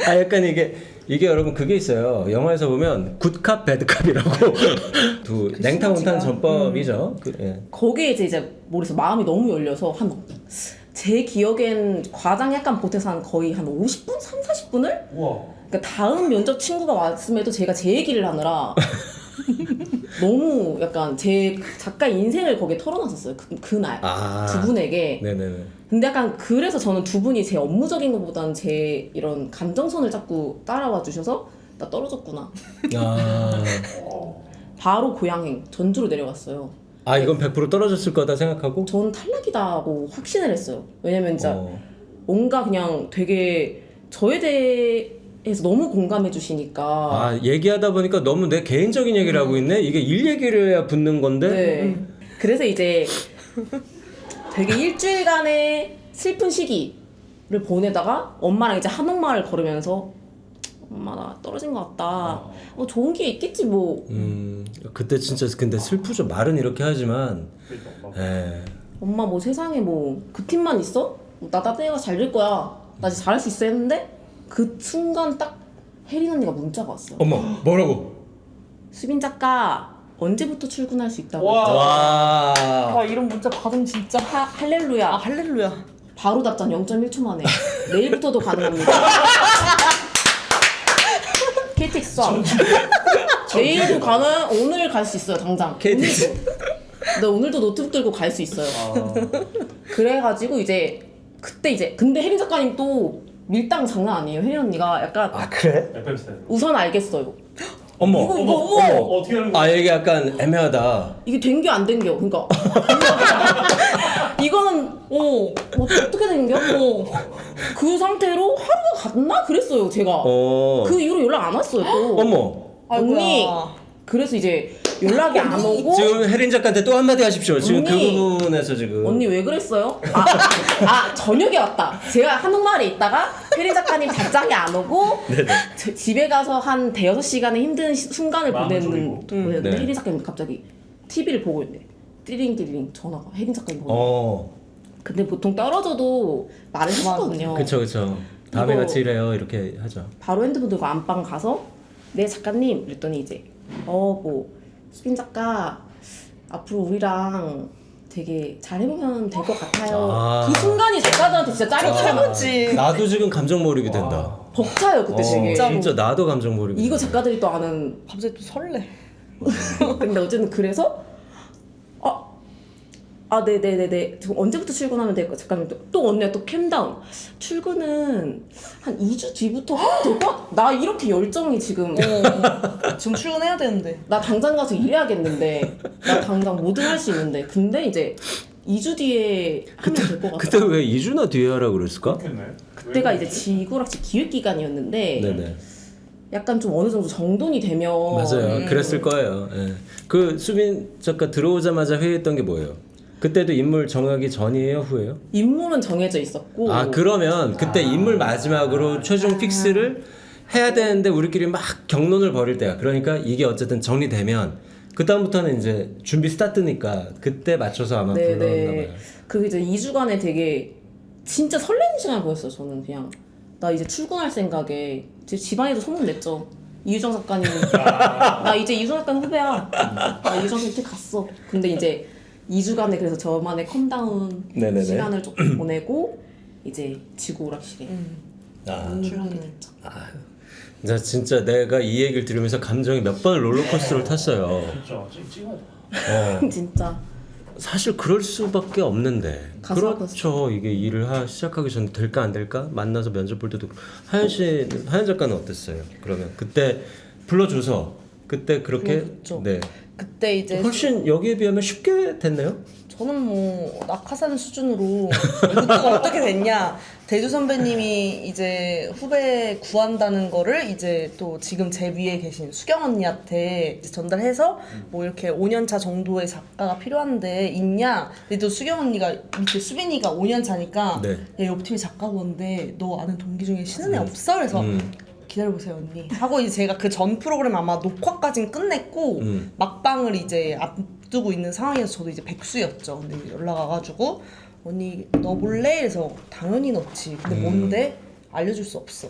[SPEAKER 1] 약간 이게 여러분 그게 있어요. 영화에서 보면 굿캅 배드캅이라고 두 냉탕 온탕 전법이죠.
[SPEAKER 2] 거기에 이제 모르겠어 마음이 너무 열려서 제 기억엔 과장 약간 보태서 거의 한 50분? 3, 40분을?
[SPEAKER 4] 우와.
[SPEAKER 2] 그러니까 다음 면접 친구가 왔음에도 제가 제 얘기를 하느라 너무 약간 제 작가 인생을 거기에 털어놨었어요. 그날 두 분에게.
[SPEAKER 1] 네네네.
[SPEAKER 2] 근데 약간 그래서 저는 두 분이 제 업무적인 것보다는 제 이런 감정선을 자꾸 따라와 주셔서 나 떨어졌구나. 바로 고향행 전주로 내려갔어요.
[SPEAKER 1] 이건 100% 떨어졌을 거다 생각하고?
[SPEAKER 2] 전 탈락이다고 확신을 했어요. 왜냐면 진짜 뭔가 그냥 되게 저에 대해서 너무 공감해 주시니까.
[SPEAKER 1] 얘기하다 보니까 너무 내 개인적인 얘기를 하고 있네? 이게 일 얘기를 해야 붙는 건데?
[SPEAKER 2] 네. 그래서 이제 되게 일주일간의 슬픈 시기를 보내다가 엄마랑 이제 한옥마을 걸으면서 엄마 나 떨어진 것 같다. 좋은 게 있겠지 뭐.
[SPEAKER 1] 그때 진짜 근데 슬프죠. 말은 이렇게 하지만
[SPEAKER 2] 엄마 뭐 세상에 뭐 그 팀만 있어? 나 따뜻해가 잘 될 거야. 나 이제 잘할 수 있어 했는데 그 순간 딱 혜린 언니가 문자가 왔어요.
[SPEAKER 1] 어머 뭐라고?
[SPEAKER 2] 수빈 작가 언제부터 출근할 수 있다고.
[SPEAKER 1] 와.
[SPEAKER 3] 이런 문자 받으면 진짜.
[SPEAKER 2] 할렐루야.
[SPEAKER 3] 할렐루야.
[SPEAKER 2] 바로 답장 0.1초 만에. 내일부터도 가능합니다. KTX 수학. 내일도 오늘 갈 수 있어요 당장.
[SPEAKER 1] KTX.
[SPEAKER 2] 나 오늘도 노트북 들고 갈 수 있어요. 그래가지고 근데 혜린 작가님 또 밀당 장난 아니에요. 혜린 언니가 약간
[SPEAKER 1] 그래?
[SPEAKER 4] FM 스타일.
[SPEAKER 2] 우선 알겠어요.
[SPEAKER 1] 어머.
[SPEAKER 2] 이거
[SPEAKER 4] 어떻게 하는 거야?
[SPEAKER 1] 얘기 약간 애매하다.
[SPEAKER 2] 이게 된겨 안 된겨. 그러니까 이거는 어떻게 된겨? 그 상태로 하루가 갔나 그랬어요 제가. 그 이후로 연락 안 왔어요 또.
[SPEAKER 1] 어머.
[SPEAKER 2] 언니. 그래서 이제 연락이 안 오고.
[SPEAKER 1] 지금 혜린 작가한테 또 한마디 하십시오. 지금 그
[SPEAKER 2] 언니.
[SPEAKER 1] 부분에서 지금.
[SPEAKER 2] 언니 왜 그랬어요? 저녁에 왔다. 제가 한옥마을에 있다가 혜린 작가님 답장이 안 오고 집에 가서 한 대여섯 시간의 힘든 순간을 보냈는데
[SPEAKER 1] 네.
[SPEAKER 2] 혜린 작가님 갑자기 TV를 보고 있네. 띠링띠링 전화가 혜린 작가님 보고. 근데 보통 떨어져도 말을 해주거든요.
[SPEAKER 1] 그쵸. 다음에
[SPEAKER 2] 이거-
[SPEAKER 1] 같이 일해요 이렇게 하죠.
[SPEAKER 2] 바로 핸드폰 들고 안방 가서 네 작가님 이랬더니 이제 뭐 수빈 작가 앞으로 우리랑 되게 잘 해보면 될 것 같아요.
[SPEAKER 1] 아.
[SPEAKER 2] 그 순간이 작가들한테 진짜 짜릿해요.
[SPEAKER 3] 최고지.
[SPEAKER 1] 나도 지금 감정 몰입이 된다.
[SPEAKER 2] 벅차요 그때 되게.
[SPEAKER 1] 진짜 나도 감정 몰입이.
[SPEAKER 2] 이거
[SPEAKER 1] 된다.
[SPEAKER 2] 작가들이 또 아는.
[SPEAKER 3] 갑자기 또 설레.
[SPEAKER 2] 근데 어쨌든 그래서 네네네네. 지금 언제부터 출근하면 될까? 잠깐만 또 언니가 또 캠다운. 출근은 한 2주 뒤부터 하면 될 것? 나 이렇게 열정이 지금.
[SPEAKER 3] 지금 출근해야 되는데.
[SPEAKER 2] 나 당장 가서 일해야겠는데. 나 당장 뭐든 할 수 있는데. 근데 이제 2주 뒤에 하면 될 것 같아.
[SPEAKER 1] 그때 왜 2주나 뒤에 하라고 그랬을까?
[SPEAKER 4] 그렇겠네.
[SPEAKER 2] 그때가 이제 지구락지 기획 기간이었는데
[SPEAKER 1] 네네.
[SPEAKER 2] 약간 좀 어느 정도 정돈이 되면
[SPEAKER 1] 맞아요. 그랬을 거예요. 예. 그 수빈 작가 들어오자마자 회의했던 게 뭐예요? 그때도 인물 정하기 전이에요, 후예요?
[SPEAKER 2] 인물은 정해져 있었고
[SPEAKER 1] 아 그러면 그때 인물 마지막으로 최종 픽스를 해야 되는데 우리끼리 막 경론을 벌일 때야. 그러니까 이게 어쨌든 정리되면 그 다음부터는 이제 준비 스타트니까 그때 맞춰서 아마 불러왔나 봐요.
[SPEAKER 2] 그 이제 2주간에 되게 진짜 설레는 시간을 보냈어요. 저는 그냥 나 이제 출근할 생각에 제 집안에도 소문 냈죠. 이유정 작가님 나 이제 이유정 작가님 후배야. 나 이유정 작가님 밑에 갔어. 근데 이제 2주간에 그래서 저만의 컴다운
[SPEAKER 1] 네네네.
[SPEAKER 2] 시간을 조금 보내고 이제 지구 오락실에
[SPEAKER 1] 아,
[SPEAKER 2] 출근하게 됐죠.
[SPEAKER 1] 나 진짜 내가 이 얘기를 들으면서 감정이 몇 번을 롤러코스터를 탔어요.
[SPEAKER 4] 진짜 찍어야 돼.
[SPEAKER 2] 진짜
[SPEAKER 1] 사실 그럴 수밖에 없는데.
[SPEAKER 2] 가서
[SPEAKER 1] 그렇죠. 이게 일을 시작하기 전에 될까 안 될까 만나서 면접 볼 때도 하연 작가는 어땠어요? 그러면 그때 불러줘서 그때 그렇게
[SPEAKER 3] 불러줬죠.
[SPEAKER 1] 네
[SPEAKER 3] 그때 이제
[SPEAKER 1] 훨씬 여기에 비하면 쉽게 됐네요.
[SPEAKER 3] 저는 뭐 낙하산 수준으로 이것도가 어떻게 됐냐. 대주 선배님이 이제 후배 구한다는 거를 이제 또 지금 제 위에 계신 수경 언니한테 이제 전달해서 뭐 이렇게 5년차 정도의 작가가 필요한데 있냐. 근데 또 수경 언니가 밑에 수빈이가 5년 차니까
[SPEAKER 1] 네.
[SPEAKER 3] 야 옆팀에 작가 구한데 너 아는 동기 중에 신은 애 없어? 그래서 기다려보세요 언니 하고 이제 제가 그 전 프로그램 아마 녹화까진 끝냈고 막방을 이제 앞두고 있는 상황에서 저도 이제 백수였죠. 근데 연락 와가지고 언니 넣어볼래? 그래서 당연히 넣지. 근데 뭔데? 알려줄 수 없어.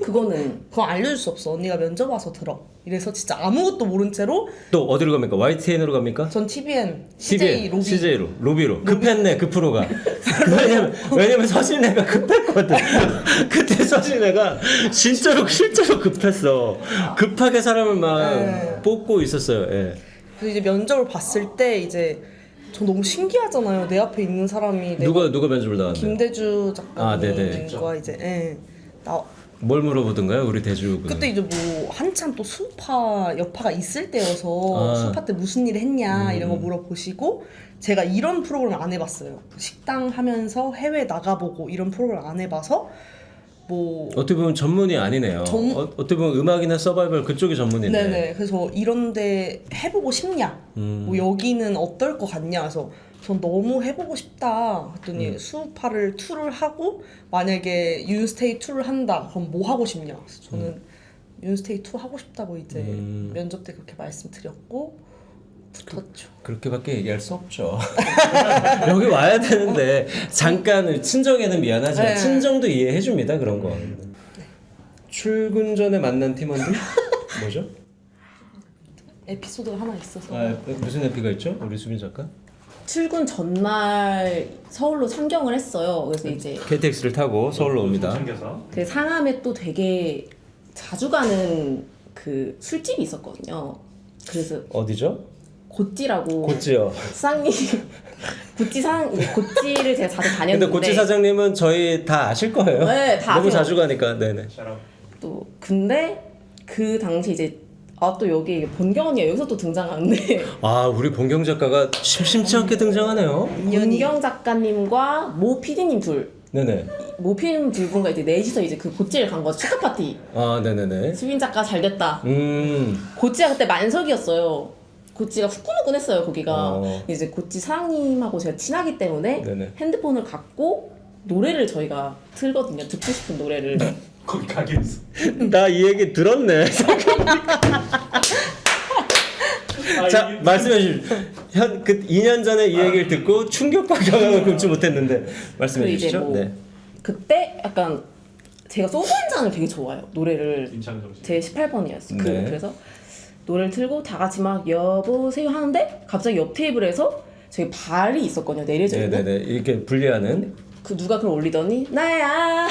[SPEAKER 2] 그거는
[SPEAKER 3] 그건 알려줄 수 없어. 언니가 면접 와서 들어. 이래서 진짜 아무것도 모른 채로
[SPEAKER 1] 또 어디로 갑니까? YTN으로 갑니까?
[SPEAKER 3] 전 TVN, CJ 로비
[SPEAKER 1] CJ로 로비로 급했네 그 프로가. 왜냐면 서진애가 급했거든. 그때 서진애가 실제로 급했어. 급하게 사람을 막
[SPEAKER 3] 네.
[SPEAKER 1] 뽑고 있었어요. 예.
[SPEAKER 3] 그래서 이제 면접을 봤을 때 이제 저 너무 신기하잖아요. 내 앞에 있는 사람이
[SPEAKER 1] 누가 면접을 나왔나요?
[SPEAKER 3] 김대주
[SPEAKER 1] 아, 네네.
[SPEAKER 3] 작가님과 이제 나
[SPEAKER 1] 뭘 물어보던가요, 우리 대주 군은?
[SPEAKER 3] 그때 이제 뭐 한참 또 수우파 여파가 있을 때여서
[SPEAKER 1] 아.
[SPEAKER 3] 수우파 때 무슨 일 했냐 이런 거 물어보시고 제가 이런 프로그램 안 해봤어요. 식당 하면서 해외 나가보고 이런 프로그램 안 해봐서 뭐
[SPEAKER 1] 어떻게 보면 전문이 아니네요. 어떻게 보면 음악이나 서바이벌 그쪽이 전문이네.
[SPEAKER 3] 네네. 그래서 이런데 해보고 싶냐? 뭐 여기는 어떨 것 같냐? 그래서 전 너무 해보고 싶다. 그랬더니 수우파를 2를 하고 만약에 윤스테이 2를 한다. 그럼 뭐 하고 싶냐? 그래서 저는 윤스테이 2 하고 싶다고 이제 면접 때 그렇게 말씀드렸고 붙었죠.
[SPEAKER 1] 그렇게밖에 얘기할 수 없죠. 여기 와야 되는데 잠깐 친정에는 미안하지만
[SPEAKER 3] 네.
[SPEAKER 1] 친정도 이해해 줍니다. 그런 거. 출근 전에 만난 팀원들 뭐죠?
[SPEAKER 3] 에피소드가 하나 있어서
[SPEAKER 1] 무슨 에피가 있죠? 우리 수빈 작가?
[SPEAKER 2] 출근 전날 서울로 상경을 했어요. 그래서 이제
[SPEAKER 1] KTX를 타고 서울로 옵니다.
[SPEAKER 4] 챙겨서.
[SPEAKER 2] 그 상암에 또 되게 자주 가는 그 술집이 있었거든요. 그래서
[SPEAKER 1] 어디죠?
[SPEAKER 2] 고찌라고
[SPEAKER 1] 고찌요.
[SPEAKER 2] 사장님 고찌를 제가 자주 다녔는데
[SPEAKER 1] 근데 고찌 사장님은 저희 다 아실 거예요.
[SPEAKER 2] 네, 다
[SPEAKER 1] 너무
[SPEAKER 2] 아세요.
[SPEAKER 1] 자주 가니까. 네네.
[SPEAKER 4] 샤라.
[SPEAKER 2] 또 근데 그 당시 이제 또 여기 본경 언니가 여기서 또 등장하는데
[SPEAKER 1] 아 우리 본경 작가가 심심치 않게 등장하네요.
[SPEAKER 2] 본경 작가님과 모 PD님
[SPEAKER 1] 네네.
[SPEAKER 2] 모 PD님 두 분과 이제 넷이서 이제 그 고찌를 간 거죠. 축하 파티.
[SPEAKER 1] 아 네네네.
[SPEAKER 2] 수빈 작가 잘 됐다. 고찌가 그때 만석이었어요. 고찌가 후끈후끈했어요 거기가. 이제 고찌 사장님하고 제가 친하기 때문에
[SPEAKER 1] 네네.
[SPEAKER 2] 핸드폰을 갖고 노래를 저희가 틀거든요. 듣고 싶은 노래를.
[SPEAKER 4] 거기 가게 있어.
[SPEAKER 1] 나 이 얘기 들었네. 자 말씀해 주십시오. 그 2년 전에 이 얘기를 듣고 충격과 경악을 금치 못했는데 말씀해
[SPEAKER 2] 그 이제
[SPEAKER 1] 주시죠.
[SPEAKER 2] 뭐
[SPEAKER 1] 네.
[SPEAKER 2] 그때 약간 제가 소주 한 잔을 되게 좋아해요. 노래를
[SPEAKER 4] 임창정 씨.
[SPEAKER 2] 제 18번이었어요.
[SPEAKER 1] 네.
[SPEAKER 2] 그래서 노래를 틀고 다 같이 막 여보세요 하는데 갑자기 옆 테이블에서 저기 발이 있었거든요. 내려져 있는.
[SPEAKER 1] 네네네 이렇게 분리하는.
[SPEAKER 2] 그 누가 그걸 올리더니 나야.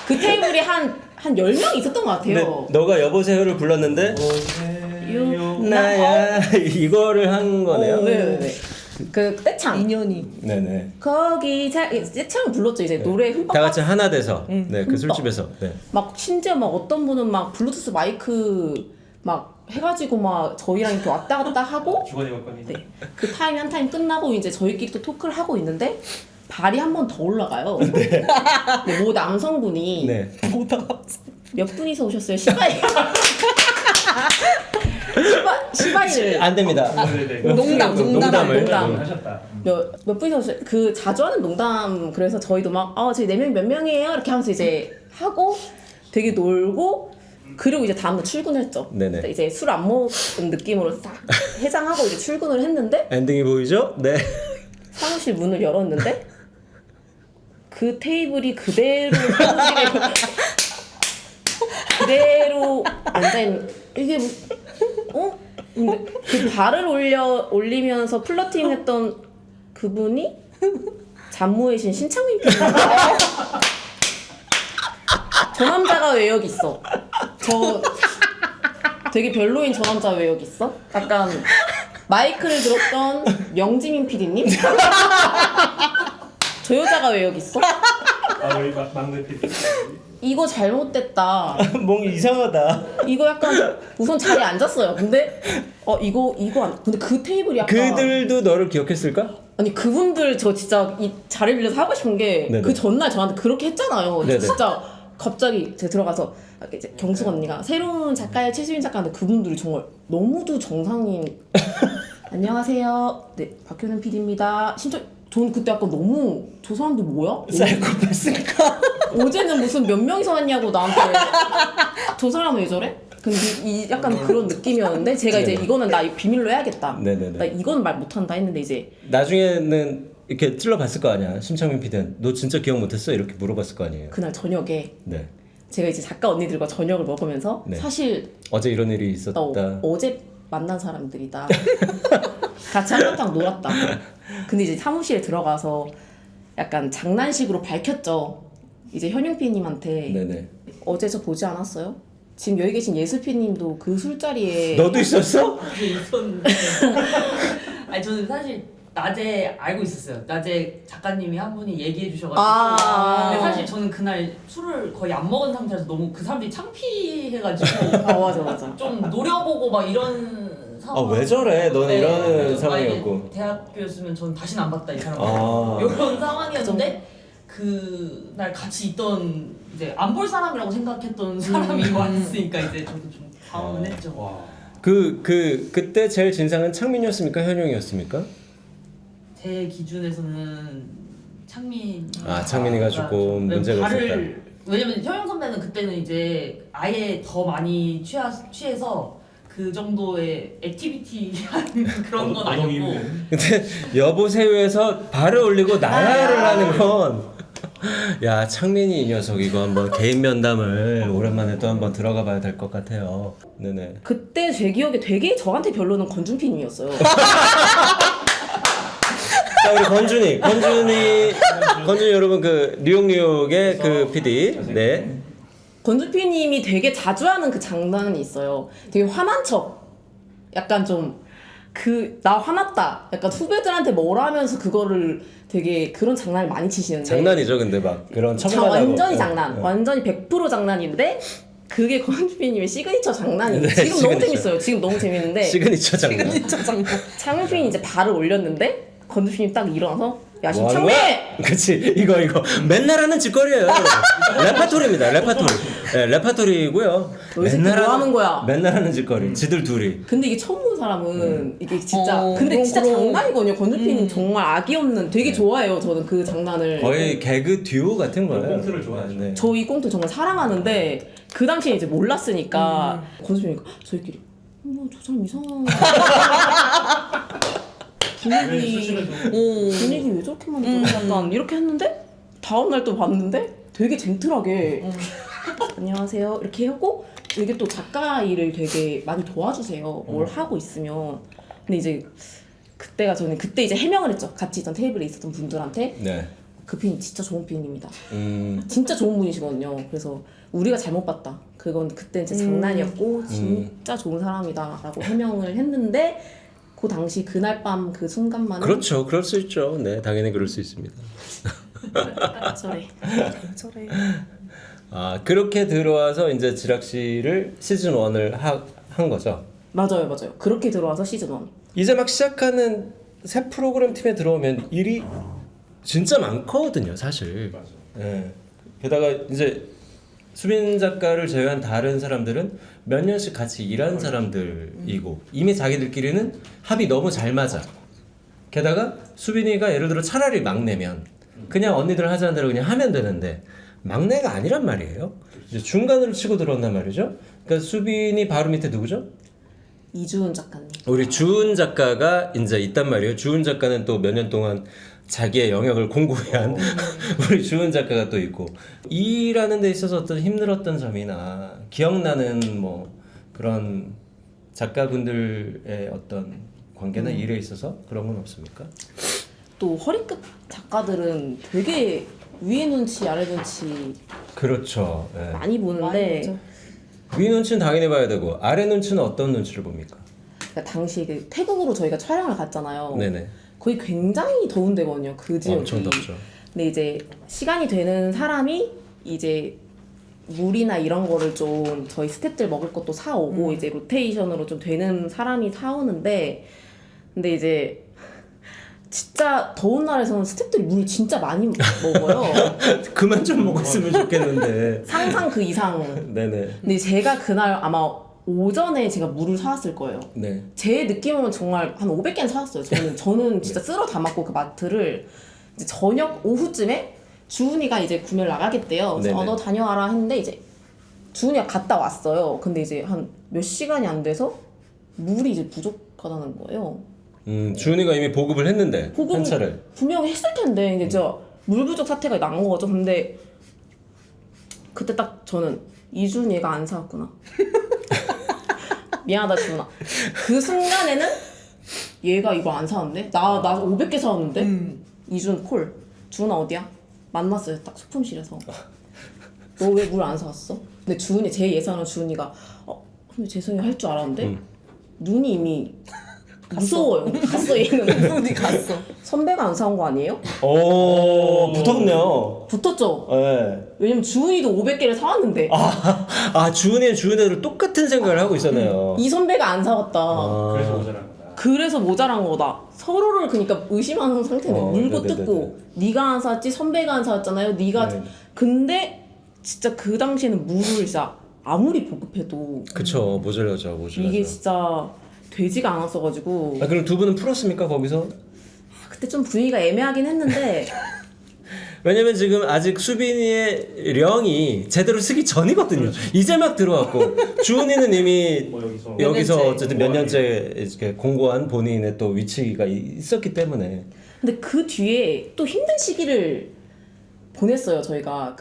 [SPEAKER 2] 그 테이블이 한 10명 있었던 것 같아요.
[SPEAKER 1] 근데 너가 여보세요를 불렀는데
[SPEAKER 2] 유-
[SPEAKER 1] 나야 이거를 한 거네요.
[SPEAKER 2] 네네네. 그 떼창.
[SPEAKER 3] 인연이.
[SPEAKER 1] 네네.
[SPEAKER 2] 거기 떼창을 불렀죠. 이제 노래 흠뻑
[SPEAKER 1] 다 같이 하나 돼서 네 그
[SPEAKER 2] 흠뻑.
[SPEAKER 1] 술집에서 네.
[SPEAKER 2] 막 심지어 막 어떤 분은 막 블루투스 마이크 막 해가지고 막 저희랑 이렇게 왔다 갔다 하고
[SPEAKER 4] 주거니 받거니.
[SPEAKER 2] 네. 그 타임이 한 타임 끝나고 이제 저희끼리 또 토크를 하고 있는데 발이 한 번 더 올라가요. 네. 모 남성분이
[SPEAKER 1] 네.
[SPEAKER 2] 몇 분이서 오셨어요? 시바이를
[SPEAKER 1] 안 됩니다.
[SPEAKER 4] 네네.
[SPEAKER 3] 농담,
[SPEAKER 1] 농담을.
[SPEAKER 2] 농담.
[SPEAKER 4] 하셨다.
[SPEAKER 2] 몇 분이서 오셨어요? 그 자주 하는 농담. 그래서 저희도 막 저희 4명 몇 명이에요? 이렇게 하면서 이제 하고 되게 놀고 그리고 이제 다음날 출근했죠.
[SPEAKER 1] 네네.
[SPEAKER 2] 이제 술 안 먹은 느낌으로 싹 해장하고 이제 출근을 했는데
[SPEAKER 1] 엔딩이 보이죠? 네.
[SPEAKER 2] 사무실 문을 열었는데 그 테이블이 그대로 그대로 앉아있는 이게 근데 그 발을 올리면서 플러팅했던 그분이 잠무의 신 신창민 PD인가요? 저 남자가 왜 여기 있어? 저 되게 별로인 저 남자 왜 여기 있어? 약간 마이크를 들었던 명지민 PD님? 저 여자가 왜 여기 있어?
[SPEAKER 4] 우리 막내 PD.
[SPEAKER 2] 이거 잘못됐다.
[SPEAKER 1] 뭔가 이상하다.
[SPEAKER 2] 이거 약간 우선 자리에 앉았어요. 근데 이거 안. 근데 그 테이블이 약간
[SPEAKER 1] 그들도 너를 기억했을까?
[SPEAKER 2] 아니 그분들 저 진짜 이 자리 빌려서 하고 싶은 게
[SPEAKER 1] 네네.
[SPEAKER 2] 그 전날 저한테 그렇게 했잖아요.
[SPEAKER 1] 네네.
[SPEAKER 2] 진짜 갑자기 제가 들어가서 이제 경숙 언니가 새로운 작가의 최수빈 작가인데 그분들이 정말 너무도 정상인 안녕하세요. 네 박효는 PD입니다. 진짜 저는 그때 약간 너무 저 사람들 뭐야?
[SPEAKER 1] 사이코패스니까.
[SPEAKER 2] 어제는 무슨 몇 명이서 왔냐고 나한테 저 사람은 왜 저래? 근데 이 약간 그런 느낌이었는데 제가 이제
[SPEAKER 1] 네네.
[SPEAKER 2] 이거는 나 비밀로 해야겠다.
[SPEAKER 1] 네네네.
[SPEAKER 2] 나 이건 말 못한다 했는데 이제
[SPEAKER 1] 나중에는 이렇게 찔러봤을 거 아니야. 심창민 PD는 너 진짜 기억 못했어? 이렇게 물어봤을 거 아니에요.
[SPEAKER 2] 그날 저녁에
[SPEAKER 1] 네.
[SPEAKER 2] 제가 이제 작가 언니들과 저녁을 먹으면서
[SPEAKER 1] 네.
[SPEAKER 2] 사실
[SPEAKER 1] 어제 이런 일이 있었다.
[SPEAKER 2] 나 어제 만난 사람들이다. 같이 한바탕 놀았다. 근데 이제 사무실에 들어가서 약간 장난식으로 밝혔죠. 이제 현용 PD님한테
[SPEAKER 1] 네네.
[SPEAKER 2] 어제 저 보지 않았어요? 지금 여기 계신 예슬 PD님도 그 술자리에
[SPEAKER 1] 너도 있었어?
[SPEAKER 5] 있었는데 아니 저는 사실 낮에 알고 있었어요. 낮에 작가님이 한 분이 얘기해 주셔가지고 근데 사실 저는 그날 술을 거의 안 먹은 상태라서 너무 그 사람들이 창피해가지고
[SPEAKER 2] 맞아.
[SPEAKER 5] 좀 노려보고 막 이런 상황.
[SPEAKER 1] 왜 저래? 너는
[SPEAKER 5] 네,
[SPEAKER 1] 이러는
[SPEAKER 5] 만약에
[SPEAKER 1] 상황이었고.
[SPEAKER 5] 대학교였으면 저는 다시는 안 봤다 이 사람.
[SPEAKER 1] 아.
[SPEAKER 5] 이런 상황이었는데 그날 같이 있던 이제 안 볼 사람이라고 생각했던 사람이 왔으니까 이제 저도 좀 당황은 했죠.
[SPEAKER 4] 와.
[SPEAKER 1] 그때 제일 진상은 창민이었습니까? 현용이었습니까?
[SPEAKER 5] 제 기준에서는 창민.
[SPEAKER 1] 창민이가 조금 문제가 있었다.
[SPEAKER 5] 왜냐면 현영 선배는 그때는 이제 아예 더 많이 취해서 그 정도의 액티비티한 그런 건 아니었고.
[SPEAKER 1] 근데 여보세요에서 발을 올리고 나야를 하는 건 야 창민이 이 녀석 이거 한번 개인 면담을 오랜만에 또 한번 들어가 봐야 될 것 같아요. 네네.
[SPEAKER 2] 그때 제 기억에 되게 저한테 별로는 건준 PD님이었어요.
[SPEAKER 1] 자 우리 건준이 여러분 그 뉴욕의 그 PD 네.
[SPEAKER 2] 건준 PD님이 되게 자주 하는 그 장난이 있어요. 되게 화난 척. 약간 좀 나 화났다. 약간 후배들한테 뭐라 하면서 그거를 되게 그런 장난을 많이 치시는데.
[SPEAKER 1] 장난이죠 근데 막 그런 첨가하고
[SPEAKER 2] 완전히 장난. 완전히 100% 장난인데 그게 건준 PD님의 시그니처 장난이에요.
[SPEAKER 1] 네,
[SPEAKER 2] 지금 너무
[SPEAKER 1] 시그니처.
[SPEAKER 2] 재밌어요. 지금 너무 재밌는데.
[SPEAKER 1] 시그니처 장난.
[SPEAKER 2] 창민 PD님 이제 발을 올렸는데 건준 PD님 딱 일어나서 야
[SPEAKER 1] 뭐 하는
[SPEAKER 2] 심창민!
[SPEAKER 1] 거야? 그치 이거 맨날 하는 짓거리예요. 레파토리입니다. 레파토리고요.
[SPEAKER 2] 너 이 새끼 뭐 하는 거야?
[SPEAKER 1] 맨날 하는 짓거리. 지들 둘이.
[SPEAKER 2] 근데 이게 처음 본 사람은 이게 진짜 근데
[SPEAKER 3] 그럼,
[SPEAKER 2] 진짜
[SPEAKER 3] 그럼.
[SPEAKER 2] 장난이거든요. 건준 PD님 정말 악이 없는 되게 좋아해요. 저는 그 장난을
[SPEAKER 1] 거의 개그 듀오 같은 거예요.
[SPEAKER 4] 꽁트를 좋아하죠.
[SPEAKER 1] 네.
[SPEAKER 2] 저 이 꽁트 정말 사랑하는데 그 당시에 이제 몰랐으니까 권수빈이가 저희끼리 저 사람 이상한 분위기 왜 저렇게 만들어? 약간 이렇게 했는데 다음날 또 봤는데 되게 젠틀하게 안녕하세요 이렇게 하고 이게 또 작가 일을 되게 많이 도와주세요. 뭘 하고 있으면. 근데 이제 그때가 저는 그때 이제 해명을 했죠. 같이 있던 테이블에 있었던 분들한테
[SPEAKER 1] 네.
[SPEAKER 2] 그 피디님 진짜 좋은 피디님이다. 진짜 좋은 분이시거든요. 그래서 우리가 잘못 봤다. 그건 그때 제 장난이었고 진짜 좋은 사람이다라고 해명을 했는데 그 당시 그날 밤 그 순간만은
[SPEAKER 1] 그렇죠. 그럴 수 있죠. 네, 당연히 그럴 수 있습니다.
[SPEAKER 2] 저래.
[SPEAKER 3] 저래.
[SPEAKER 1] 아, 그렇게 들어와서 이제 지락실을 시즌 1을 한 거죠.
[SPEAKER 2] 맞아요. 그렇게 들어와서 시즌 1.
[SPEAKER 1] 이제 막 시작하는 새 프로그램 팀에 들어오면 일이 진짜 많거든요, 사실.
[SPEAKER 4] 맞아.
[SPEAKER 1] 예. 게다가 이제 수빈 작가를 제외한 다른 사람들은 몇 년씩 같이 일한 사람들이고 이미 자기들끼리는 합이 너무 잘 맞아. 게다가 수빈이가 예를 들어 차라리 막내면 그냥 언니들 하자는 대로 그냥 하면 되는데 막내가 아니란 말이에요. 이제 중간으로 치고 들어온단 말이죠. 그러니까 수빈이 바로 밑에 누구죠?
[SPEAKER 2] 이주은 작가님.
[SPEAKER 1] 우리 주은 작가가 이제 있단 말이에요. 주은 작가는 또 몇 년 동안 자기의 영역을 공고히 한 우리 주은 작가가 또 있고 일하는 데 있어서 어떤 힘들었던 점이나 기억나는 뭐 그런 작가분들의 어떤 관계나 일에 있어서 그런 건 없습니까?
[SPEAKER 2] 또 허리끝 작가들은 되게 위에 눈치 아래 눈치
[SPEAKER 1] 그렇죠. 예.
[SPEAKER 2] 많이 보는데
[SPEAKER 1] 위 눈치는 당연히 봐야 되고 아래 눈치는 어떤 눈치를 봅니까?
[SPEAKER 2] 그러니까 당시 그 태국으로 저희가 촬영을 갔잖아요.
[SPEAKER 1] 네네.
[SPEAKER 2] 거기 굉장히 더운 데거든요. 그 지역이.
[SPEAKER 1] 엄청 덥죠.
[SPEAKER 2] 근데 이제 시간이 되는 사람이 이제 물이나 이런 거를 좀 저희 스태프들 먹을 것도 사오고 이제 로테이션으로 좀 되는 사람이 사오는데 근데 이제 진짜 더운 날에서는 스태프들이 물을 진짜 많이 먹어요.
[SPEAKER 1] 그만 좀 먹었으면 좋겠는데.
[SPEAKER 2] 상상 그 이상.
[SPEAKER 1] 네네.
[SPEAKER 2] 근데 제가 그날 아마 오전에 제가 물을 사왔을 거예요.
[SPEAKER 1] 네.
[SPEAKER 2] 제 느낌으로는 정말 한 500개는 사왔어요. 저는 진짜 쓸어 담았고 그 마트를 이제 저녁 오후쯤에 주은이가 이제 구매를 나가겠대요. 그래서
[SPEAKER 1] 네네.
[SPEAKER 2] 너 다녀와라 했는데 이제 주은이가 갔다 왔어요. 근데 이제 한 몇 시간이 안 돼서 물이 이제 부족하다는 거예요.
[SPEAKER 1] 주은이가 이미 보급을 했는데
[SPEAKER 2] 보급
[SPEAKER 1] 한 차를.
[SPEAKER 2] 분명히 했을 텐데 근데 진짜 물 부족 사태가 난 거죠. 근데 그때 딱 저는 이준이가 안 사왔구나. 미안하다 주은아. 그 순간에는 얘가 이거 안 사왔네? 나 500개 사왔는데? 이준 콜. 주은아 어디야? 만났어요. 딱 소품실에서. 너 왜 물 안 사왔어? 근데 주은이 제 예상은 주은이가 근데 재성이 할 줄 알았는데 눈이 이미 무서워요. 갔어 얘는.
[SPEAKER 3] 눈이 갔어.
[SPEAKER 2] 선배가 안 사온 거 아니에요?
[SPEAKER 1] 오, 붙었네요.
[SPEAKER 2] 붙었죠?
[SPEAKER 1] 네.
[SPEAKER 2] 왜냐면 주은이도 500개를 사왔는데
[SPEAKER 1] 주은이는 주은이대로 똑같은 생각을 하고 있었네요.
[SPEAKER 2] 이 선배가 안 사왔다.
[SPEAKER 4] 그래서 모자란 거다.
[SPEAKER 2] 그래서 모자란 거다. 서로를 그러니까 의심하는 상태네. 물고
[SPEAKER 1] 네네네네.
[SPEAKER 2] 뜯고 네가 안 사왔지 선배가 안 사왔잖아요. 네가
[SPEAKER 1] 네.
[SPEAKER 2] 근데 진짜 그 당시에는 물을 진짜 아무리 보급해도
[SPEAKER 1] 그쵸, 모자라죠.
[SPEAKER 2] 이게 진짜 되지가 않았어가지고
[SPEAKER 1] 그럼 두 분은 풀었습니까 거기서?
[SPEAKER 2] 그때 좀 분위기가 애매하긴 했는데
[SPEAKER 1] 왜냐면 지금 아직 수빈이의 령이 제대로 쓰기 전이거든요. 이제 막 들어왔고 주은이는 이미
[SPEAKER 4] 뭐 여기서
[SPEAKER 1] 여기서
[SPEAKER 3] 년째.
[SPEAKER 1] 어쨌든 몇 년째 이렇게 공고한 본인의 또 위치가 있었기 때문에.
[SPEAKER 2] 근데 그 뒤에 또 힘든 시기를 보냈어요. 저희가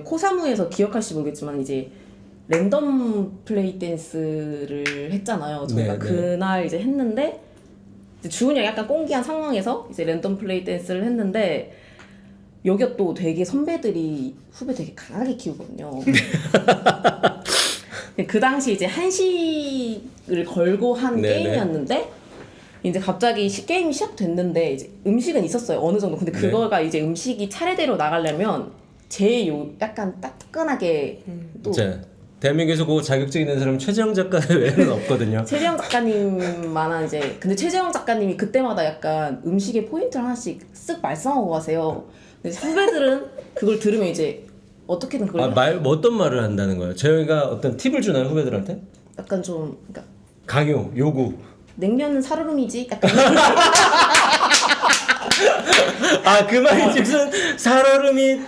[SPEAKER 2] 코사무에서 기억할지 모르겠지만 이제 랜덤 플레이 댄스를 했잖아요. 저희가
[SPEAKER 1] 네, 네.
[SPEAKER 2] 그날 이제 했는데 이제 주은이가 약간 꽁기한 상황에서 이제 랜덤 플레이 댄스를 했는데 여기가 또 되게 선배들이 후배 되게 강하게 키우거든요. 그 당시 이제 한식을 걸고 한
[SPEAKER 1] 네네.
[SPEAKER 2] 게임이었는데 이제 갑자기 게임이 시작됐는데 이제 음식은 있었어요. 어느 정도. 근데 그거가 이제 음식이 차례대로 나가려면 제일 약간 따끈하게 또
[SPEAKER 1] 자, 대한민국에서 그 자격증 있는 사람은 최재형 작가 외에는 없거든요.
[SPEAKER 2] 최재형 작가님만한 이제 근데 최재형 작가님이 그때마다 약간 음식에 포인트를 하나씩 쓱 말씀하고 가세요. 근데 후배들은 그걸 들으면 이제 어떻게든 그걸
[SPEAKER 1] 뭐 어떤 말을 한다는 거예요? 재형이가 어떤 팁을 주나요 후배들한테?
[SPEAKER 2] 약간 좀 그러니까
[SPEAKER 1] 강요, 요구.
[SPEAKER 2] 냉면은 살얼음이지 약간
[SPEAKER 1] 그 말이 즉슨 살얼음이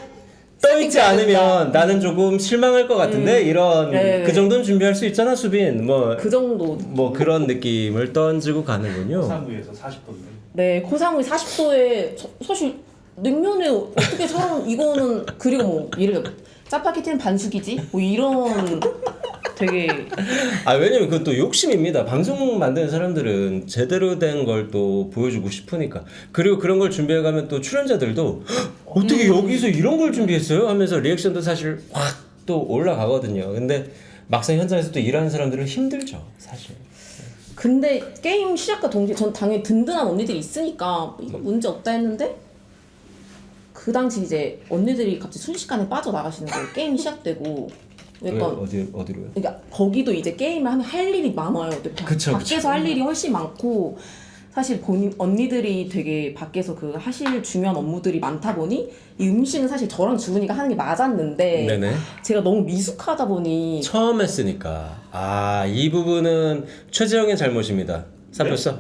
[SPEAKER 1] 떠 있지 않으면 나는 조금 실망할 것 같은데 이런
[SPEAKER 2] 네.
[SPEAKER 1] 그 정도는 준비할 수 있잖아 수빈 뭐
[SPEAKER 2] 그 정도.
[SPEAKER 1] 뭐 그런 느낌을 던지고 가는군요.
[SPEAKER 4] 상구에서 40도인데.
[SPEAKER 2] 네, 고상의 40도에 사실 냉면에 어떻게 사람 이거는 그리고 뭐 예를 들어 짜파게티는 반숙이지 뭐 이런 되게
[SPEAKER 1] 아 왜냐면 그것도 욕심입니다. 방송 만드는 사람들은 제대로 된 걸 또 보여주고 싶으니까. 그리고 그런 걸 준비해가면 또 출연자들도 "헉, 어떻게 여기서 이런 걸 준비했어요? 하면서 리액션도 사실 확 또 올라가거든요. 근데 막상 현장에서 또 일하는 사람들은 힘들죠, 사실.
[SPEAKER 2] 근데 게임 시작과 동시에 전 당연히 든든한 언니들이 있으니까 이거 문제 없다 했는데 그 당시 이제 언니들이 갑자기 순식간에 빠져나가시는 거예요. 게임 시작되고
[SPEAKER 1] 왜,
[SPEAKER 2] 약간
[SPEAKER 1] 어디로요?
[SPEAKER 2] 그러니까 거기도 이제 게임을 하면 할 일이 많아요. 근데
[SPEAKER 1] 그쵸,
[SPEAKER 2] 밖에서
[SPEAKER 1] 그쵸.
[SPEAKER 2] 할 일이 훨씬 많고 사실 본인 언니들이 되게 밖에서 그 하실 중요한 업무들이 많다 보니 이 음식은 사실 저랑 주은이가 하는 게 맞았는데
[SPEAKER 1] 네네.
[SPEAKER 2] 제가 너무 미숙하다 보니
[SPEAKER 1] 처음 했으니까. 아, 이 부분은 최재형의 잘못입니다. 사표써?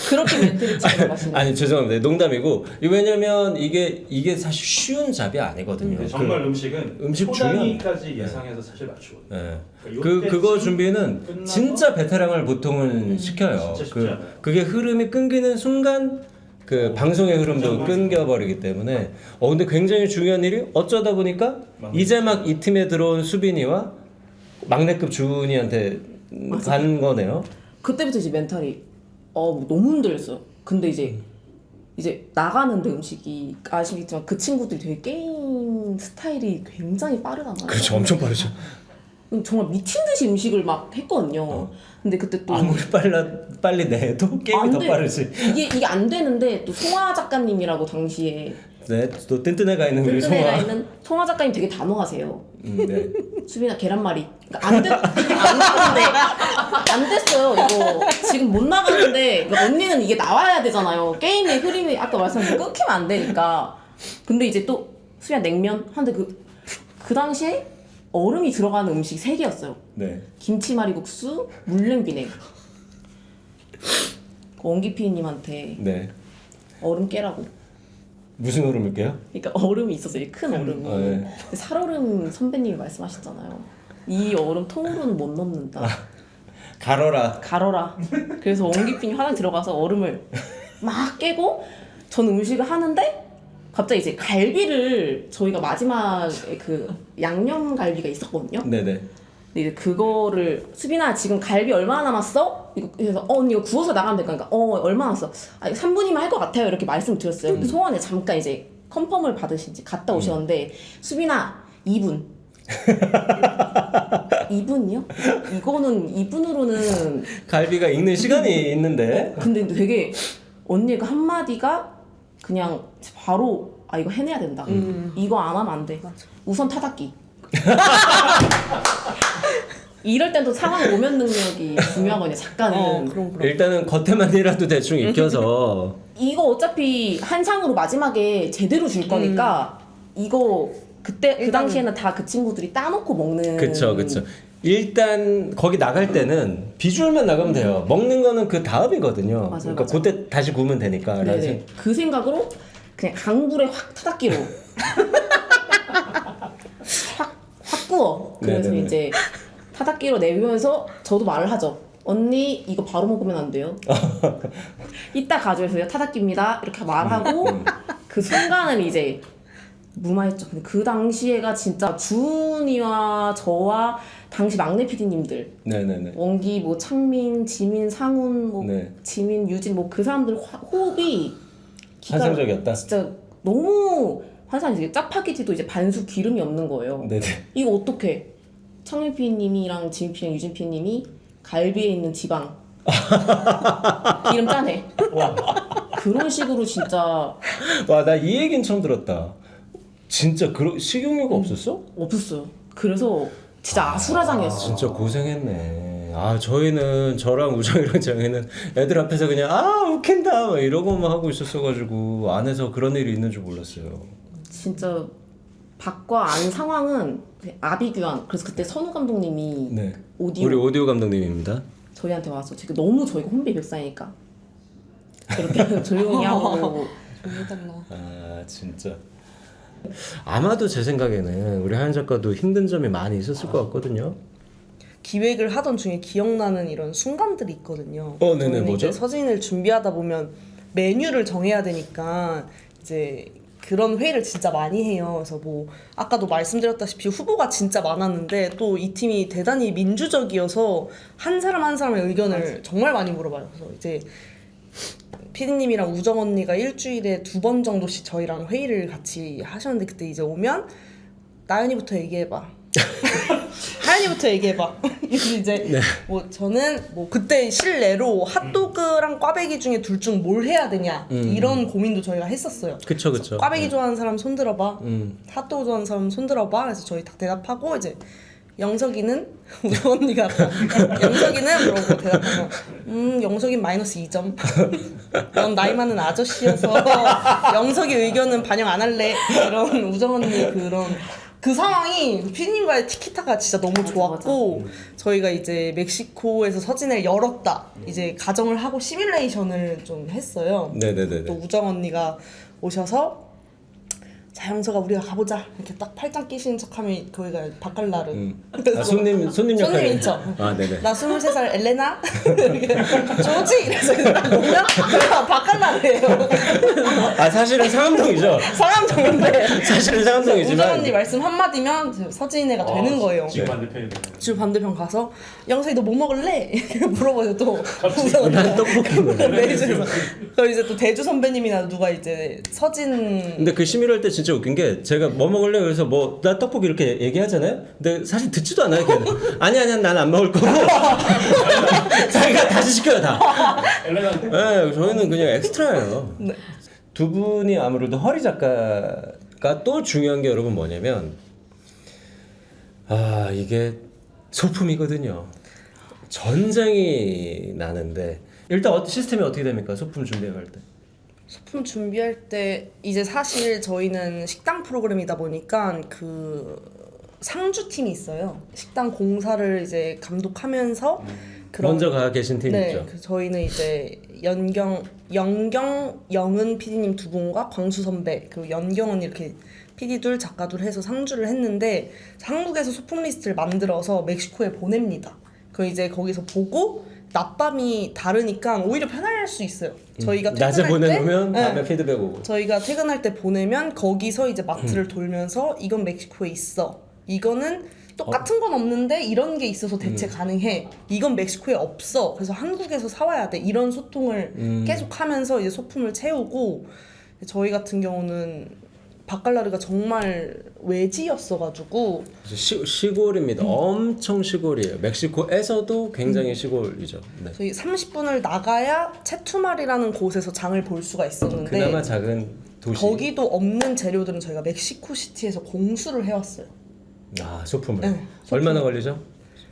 [SPEAKER 2] 그렇게 멘트를 치고 가시는
[SPEAKER 1] 아니 죄송합니다. 농담이고. 왜냐면 이게 사실 쉬운 잡이 아니거든요.
[SPEAKER 4] 근데 정말 음식은
[SPEAKER 1] 음식
[SPEAKER 4] 초단위까지 예상해서 사실 맞추거든요.
[SPEAKER 1] 네.
[SPEAKER 4] 그러니까
[SPEAKER 1] 그거
[SPEAKER 4] 요때쯤
[SPEAKER 1] 준비는
[SPEAKER 4] 끝나서
[SPEAKER 1] 진짜 베테랑을 보통은 시켜요.
[SPEAKER 4] 진짜 쉽지 않아요.
[SPEAKER 1] 그게 흐름이 끊기는 순간 그 방송의 흐름도
[SPEAKER 4] 맞아.
[SPEAKER 1] 끊겨버리기 때문에 근데 굉장히 중요한 일이 어쩌다 보니까 이제 막 이 팀에 들어온 수빈이와 막내급 주은이한테 간 거네요.
[SPEAKER 2] 그때부터 이제 멘탈이 뭐 너무 흔들렸어요. 근데 이제 나가는데 음식이 아시겠지만 그 친구들이 되게 게임 스타일이 굉장히 빠르잖아요.
[SPEAKER 1] 그렇죠, 엄청 빠르죠.
[SPEAKER 2] 정말 미친 듯이 음식을 막 했거든요. 근데 그때 또
[SPEAKER 1] 아무리 빨리 내도 게임이
[SPEAKER 2] 안
[SPEAKER 1] 더
[SPEAKER 2] 돼.
[SPEAKER 1] 빠르지.
[SPEAKER 2] 이게 안 되는데 또 송화 작가님이라고 당시에
[SPEAKER 1] 네, 또 뜬뜬해가 있는 우리
[SPEAKER 2] 뜬뜬해가
[SPEAKER 1] 송아.
[SPEAKER 2] 있는 송화 작가님 되게 단호하세요.
[SPEAKER 1] 네.
[SPEAKER 2] 수빈아 계란말이 그러니까 안 됐는데 안 됐어요. 이거 지금 못 나가는데 그러니까 언니는 이게 나와야 되잖아요. 게임의 흐름이 아까 말씀드린 끊기면 안 되니까. 근데 이제 또 수빈아 냉면 하는데 그 당시에 얼음이 들어가는 음식 3개였어요.
[SPEAKER 1] 네.
[SPEAKER 2] 김치말이국수, 물냉비냉. 원기피님한테
[SPEAKER 1] 네.
[SPEAKER 2] 얼음 깨라고.
[SPEAKER 1] 무슨 얼음일게요?
[SPEAKER 2] 그러니까 얼음이 있었어요. 큰 얼음이.
[SPEAKER 1] 네.
[SPEAKER 2] 근데 살얼음 선배님이 말씀하셨잖아요. 이 얼음 통으로는 못 넣는다.
[SPEAKER 1] 갈어라.
[SPEAKER 2] 갈어라. 그래서 원기핀이 화장 들어가서 얼음을 막 깨고 전 음식을 하는데 갑자기 이제 갈비를 저희가 마지막에 그 양념 갈비가 있었거든요.
[SPEAKER 1] 네네.
[SPEAKER 2] 근데 이제 그거를 수빈아 지금 갈비 얼마나 남았어? 이거 그래서 언니 이거 구워서 나가면 될까? 그러니까 얼마 남았어? 3분이면 할 것 같아요. 이렇게 말씀드렸어요. 근데 소원에 잠깐 이제 컨펌을 받으신지 갔다 오셨는데 수빈아 2분. 2분이요? 이거는 2분으로는
[SPEAKER 1] 갈비가 익는 시간이 있는데.
[SPEAKER 2] 근데 되게 언니가 한마디가 그냥 바로 이거 해내야 된다. 이거 안 하면 안 돼.
[SPEAKER 3] 맞아.
[SPEAKER 2] 우선 타닥기. 이럴 땐 또 상황 모면 능력이 중요하거든요. 작가는.
[SPEAKER 3] 그럼.
[SPEAKER 1] 일단은 겉에만이라도 대충 익혀서.
[SPEAKER 2] 이거 어차피 한 상으로 마지막에 제대로 줄 거니까 이거 그때 그 당시에는 다 그 친구들이 따놓고 먹는.
[SPEAKER 1] 그쵸. 일단 거기 나갈 때는 비주얼만 나가면 돼요. 먹는 거는 그 다음이거든요.
[SPEAKER 2] 맞아요,
[SPEAKER 1] 그러니까
[SPEAKER 2] 맞아요.
[SPEAKER 1] 그때 다시 구우면 되니까.
[SPEAKER 2] 네네. 그 생각으로 그냥 강불에 확 타닥기로 확 구워. 그래서
[SPEAKER 1] 네네네.
[SPEAKER 2] 이제 타닥기로 내면서 저도 말을 하죠. 언니 이거 바로 먹으면 안 돼요. 이따 가져오세요. 타닥기입니다. 이렇게 말하고 그 순간은 이제 무마했죠. 근데 그 당시에가 진짜 주은이와 저와 당시 막내 PD님들
[SPEAKER 1] 네네네.
[SPEAKER 2] 원기 뭐 창민, 지민, 상훈 뭐
[SPEAKER 1] 네.
[SPEAKER 2] 지민, 유진 뭐 그 사람들 호흡이 기가
[SPEAKER 1] 환상적이었다.
[SPEAKER 2] 진짜 너무 환상이지. 짜파게티도 이제 반숙 기름이 없는 거예요.
[SPEAKER 1] 네네.
[SPEAKER 2] 이거 어떻게? 창민 PD님이랑 지민 PD님, 유진 PD님이 갈비에 있는 지방 기름 짜네. 그런 식으로 진짜
[SPEAKER 1] 와, 나 이 얘기는 처음 들었다. 진짜 식용유가 없었어?
[SPEAKER 2] 없었어요. 그래서 진짜 아수라장이었어.
[SPEAKER 1] 진짜 고생했네. 저희는 저랑 우정이랑 정이는 애들 앞에서 그냥 웃긴다 막 이러고만 하고 있었어가지고 안에서 그런 일이 있는 줄 몰랐어요.
[SPEAKER 2] 진짜 밖과 안 상황은 아비규환. 그래서 그때 선우 감독님이
[SPEAKER 1] 네.
[SPEAKER 2] 오디오
[SPEAKER 1] 우리 오디오 감독님입니다.
[SPEAKER 2] 저희한테 와서 지금 너무 저희가 혼비백산이니까 이렇게 조용히 하고
[SPEAKER 3] 좀 해달라.
[SPEAKER 1] 진짜. 아마도 제 생각에는 우리 하연 작가도 힘든 점이 많이 있었을 것 같거든요.
[SPEAKER 3] 기획을 하던 중에 기억나는 이런 순간들이 있거든요.
[SPEAKER 1] 네네,
[SPEAKER 3] 저희는
[SPEAKER 1] 뭐죠?
[SPEAKER 3] 이제 서진을 준비하다 보면 메뉴를 정해야 되니까 이제 그런 회의를 진짜 많이 해요. 그래서 뭐 아까도 말씀드렸다시피 후보가 진짜 많았는데 또 이 팀이 대단히 민주적이어서 한 사람 한 사람의 의견을 정말 많이 물어봐요. 그래서 이제 피디님이랑 우정 언니가 일주일에 2번 정도씩 저희랑 회의를 같이 하셨는데 그때 이제 오면 나연이부터 얘기해봐. 하연이부터 얘기해봐. 이제 뭐 저는 뭐 그때 실내로 핫도그랑 꽈배기 중에 둘 중 뭘 해야 되냐 이런 고민도 저희가 했었어요.
[SPEAKER 1] 그쵸 그쵸.
[SPEAKER 3] 꽈배기 좋아하는 사람 손 들어봐. 핫도그 좋아하는 사람 손 들어봐. 그래서 저희 딱 대답하고 이제 영석이는 우정 언니가 영석이는 그러고 대답하고 영석이 마이너스 2점. 넌 나이 많은 아저씨여서 영석이 의견은 반영 안 할래. 이런 우정 언니 그런 그 상황이 피디님과의 티키타가 진짜 너무 좋았고 저희가 이제 멕시코에서 서진을 열었다 이제 가정을 하고 시뮬레이션을 좀 했어요.
[SPEAKER 1] 네네네.
[SPEAKER 3] 또 우정 언니가 오셔서 자 영석아 우리가 가보자 이렇게 딱 팔짱 끼시는 척하면 거기가 바칼라르
[SPEAKER 1] 아, 손님 역할.
[SPEAKER 3] 손님 있죠.
[SPEAKER 1] 아 네네.
[SPEAKER 3] 나 23살 엘레나 이렇게 조지 이래서 딱 보면 바칼라르예요.
[SPEAKER 1] 아 사실은 상암동이죠.
[SPEAKER 3] 상암동인데
[SPEAKER 1] 사실은 상암동이지만.
[SPEAKER 3] 우정 언니 말씀 한마디면 서진이가 되는 거예요.
[SPEAKER 4] 지금 반대편이 되는
[SPEAKER 3] 지금 반대편 가서 영석이 너 뭐 먹을래? 이렇게 물어봐요 또 우정 언니
[SPEAKER 1] 난 떡볶이 먹을래.
[SPEAKER 3] 메이저에서 그럼 이제 또 대주 선배님이나 누가 이제 서진
[SPEAKER 1] 근데 그 시밀할 때 진짜 웃긴 게 제가 뭐 먹을래 그래서 뭐 나 떡볶이 이렇게 얘기하잖아요. 근데 사실 듣지도 않아요. 걔는. 아니 난 안 먹을 거고. 자기가 다시 시켜요 다.
[SPEAKER 4] 엘레나
[SPEAKER 1] 네, 저희는 그냥 엑스트라예요.
[SPEAKER 3] 네.
[SPEAKER 1] 두 분이 아무래도 허리 작가가 또 중요한 게 여러분 뭐냐면 아 이게 소품이거든요. 전쟁이 나는데 일단 시스템이 어떻게 됩니까? 소품 준비할 때.
[SPEAKER 3] 소품 준비할 때 이제 사실 저희는 식당 프로그램이다 보니까 그 상주팀이 있어요. 식당 공사를 이제 감독하면서
[SPEAKER 1] 먼저 가 계신 팀
[SPEAKER 3] 네,
[SPEAKER 1] 있죠.
[SPEAKER 3] 저희는 이제 영은 PD님 두 분과 광수 선배 그리고 연경은 이렇게 PD 둘 작가 둘 해서 상주를 했는데 한국에서 소품 리스트를 만들어서 멕시코에 보냅니다. 그 이제 거기서 보고 낮밤이 다르니까 오히려 편할 수 있어요. 저희가
[SPEAKER 1] 낮에
[SPEAKER 3] 퇴근할 때
[SPEAKER 1] 보내놓으면
[SPEAKER 3] 네.
[SPEAKER 1] 밤에 피드백 오고.
[SPEAKER 3] 저희가 퇴근할 때 보내면 거기서 이제 마트를 돌면서 이건 멕시코에 있어. 이거는 똑같은 건 없는데 이런 게 있어서 대체 가능해. 이건 멕시코에 없어. 그래서 한국에서 사와야 돼. 이런 소통을 계속 하면서 이제 소품을 채우고 저희 같은 경우는 바칼라르가 정말 외지였어가지고
[SPEAKER 1] 시골입니다. 엄청 시골이에요. 멕시코에서도 굉장히 시골이죠. 네.
[SPEAKER 3] 저희 30분을 나가야 체투말이라는 곳에서 장을 볼 수가 있었는데
[SPEAKER 1] 그나마 작은 도시.
[SPEAKER 3] 거기도 없는 재료들은 저희가 멕시코 시티에서 공수를 해왔어요.
[SPEAKER 1] 아 소품을.
[SPEAKER 3] 네, 소품.
[SPEAKER 1] 얼마나 걸리죠?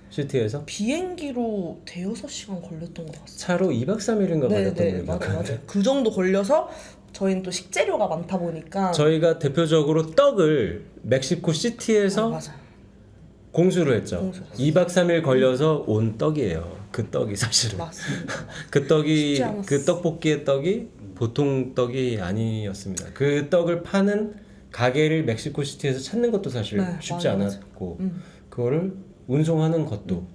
[SPEAKER 1] 시티에서?
[SPEAKER 3] 비행기로 대여섯 시간 걸렸던 것 같아요.
[SPEAKER 1] 차로 2박 3일인가 걸렸던
[SPEAKER 3] 네네
[SPEAKER 1] 걸로
[SPEAKER 3] 맞아요. 그 정도 걸려서 저희는 또 식재료가 많다 보니까
[SPEAKER 1] 저희가 대표적으로 떡을 멕시코 시티에서
[SPEAKER 3] 맞아요.
[SPEAKER 1] 공수를 했죠.
[SPEAKER 3] 공수를
[SPEAKER 1] 2박 3일 걸려서 온 떡이에요. 그 떡이 사실은.
[SPEAKER 3] 맞습니다.
[SPEAKER 1] 그 떡이
[SPEAKER 3] 쉽지 않았어.
[SPEAKER 1] 그 떡볶이의 떡이 보통 떡이 아니었습니다. 그 떡을 파는 가게를 멕시코 시티에서 찾는 것도 사실
[SPEAKER 3] 네,
[SPEAKER 1] 쉽지
[SPEAKER 3] 맞아요.
[SPEAKER 1] 않았고 그거를 운송하는 것도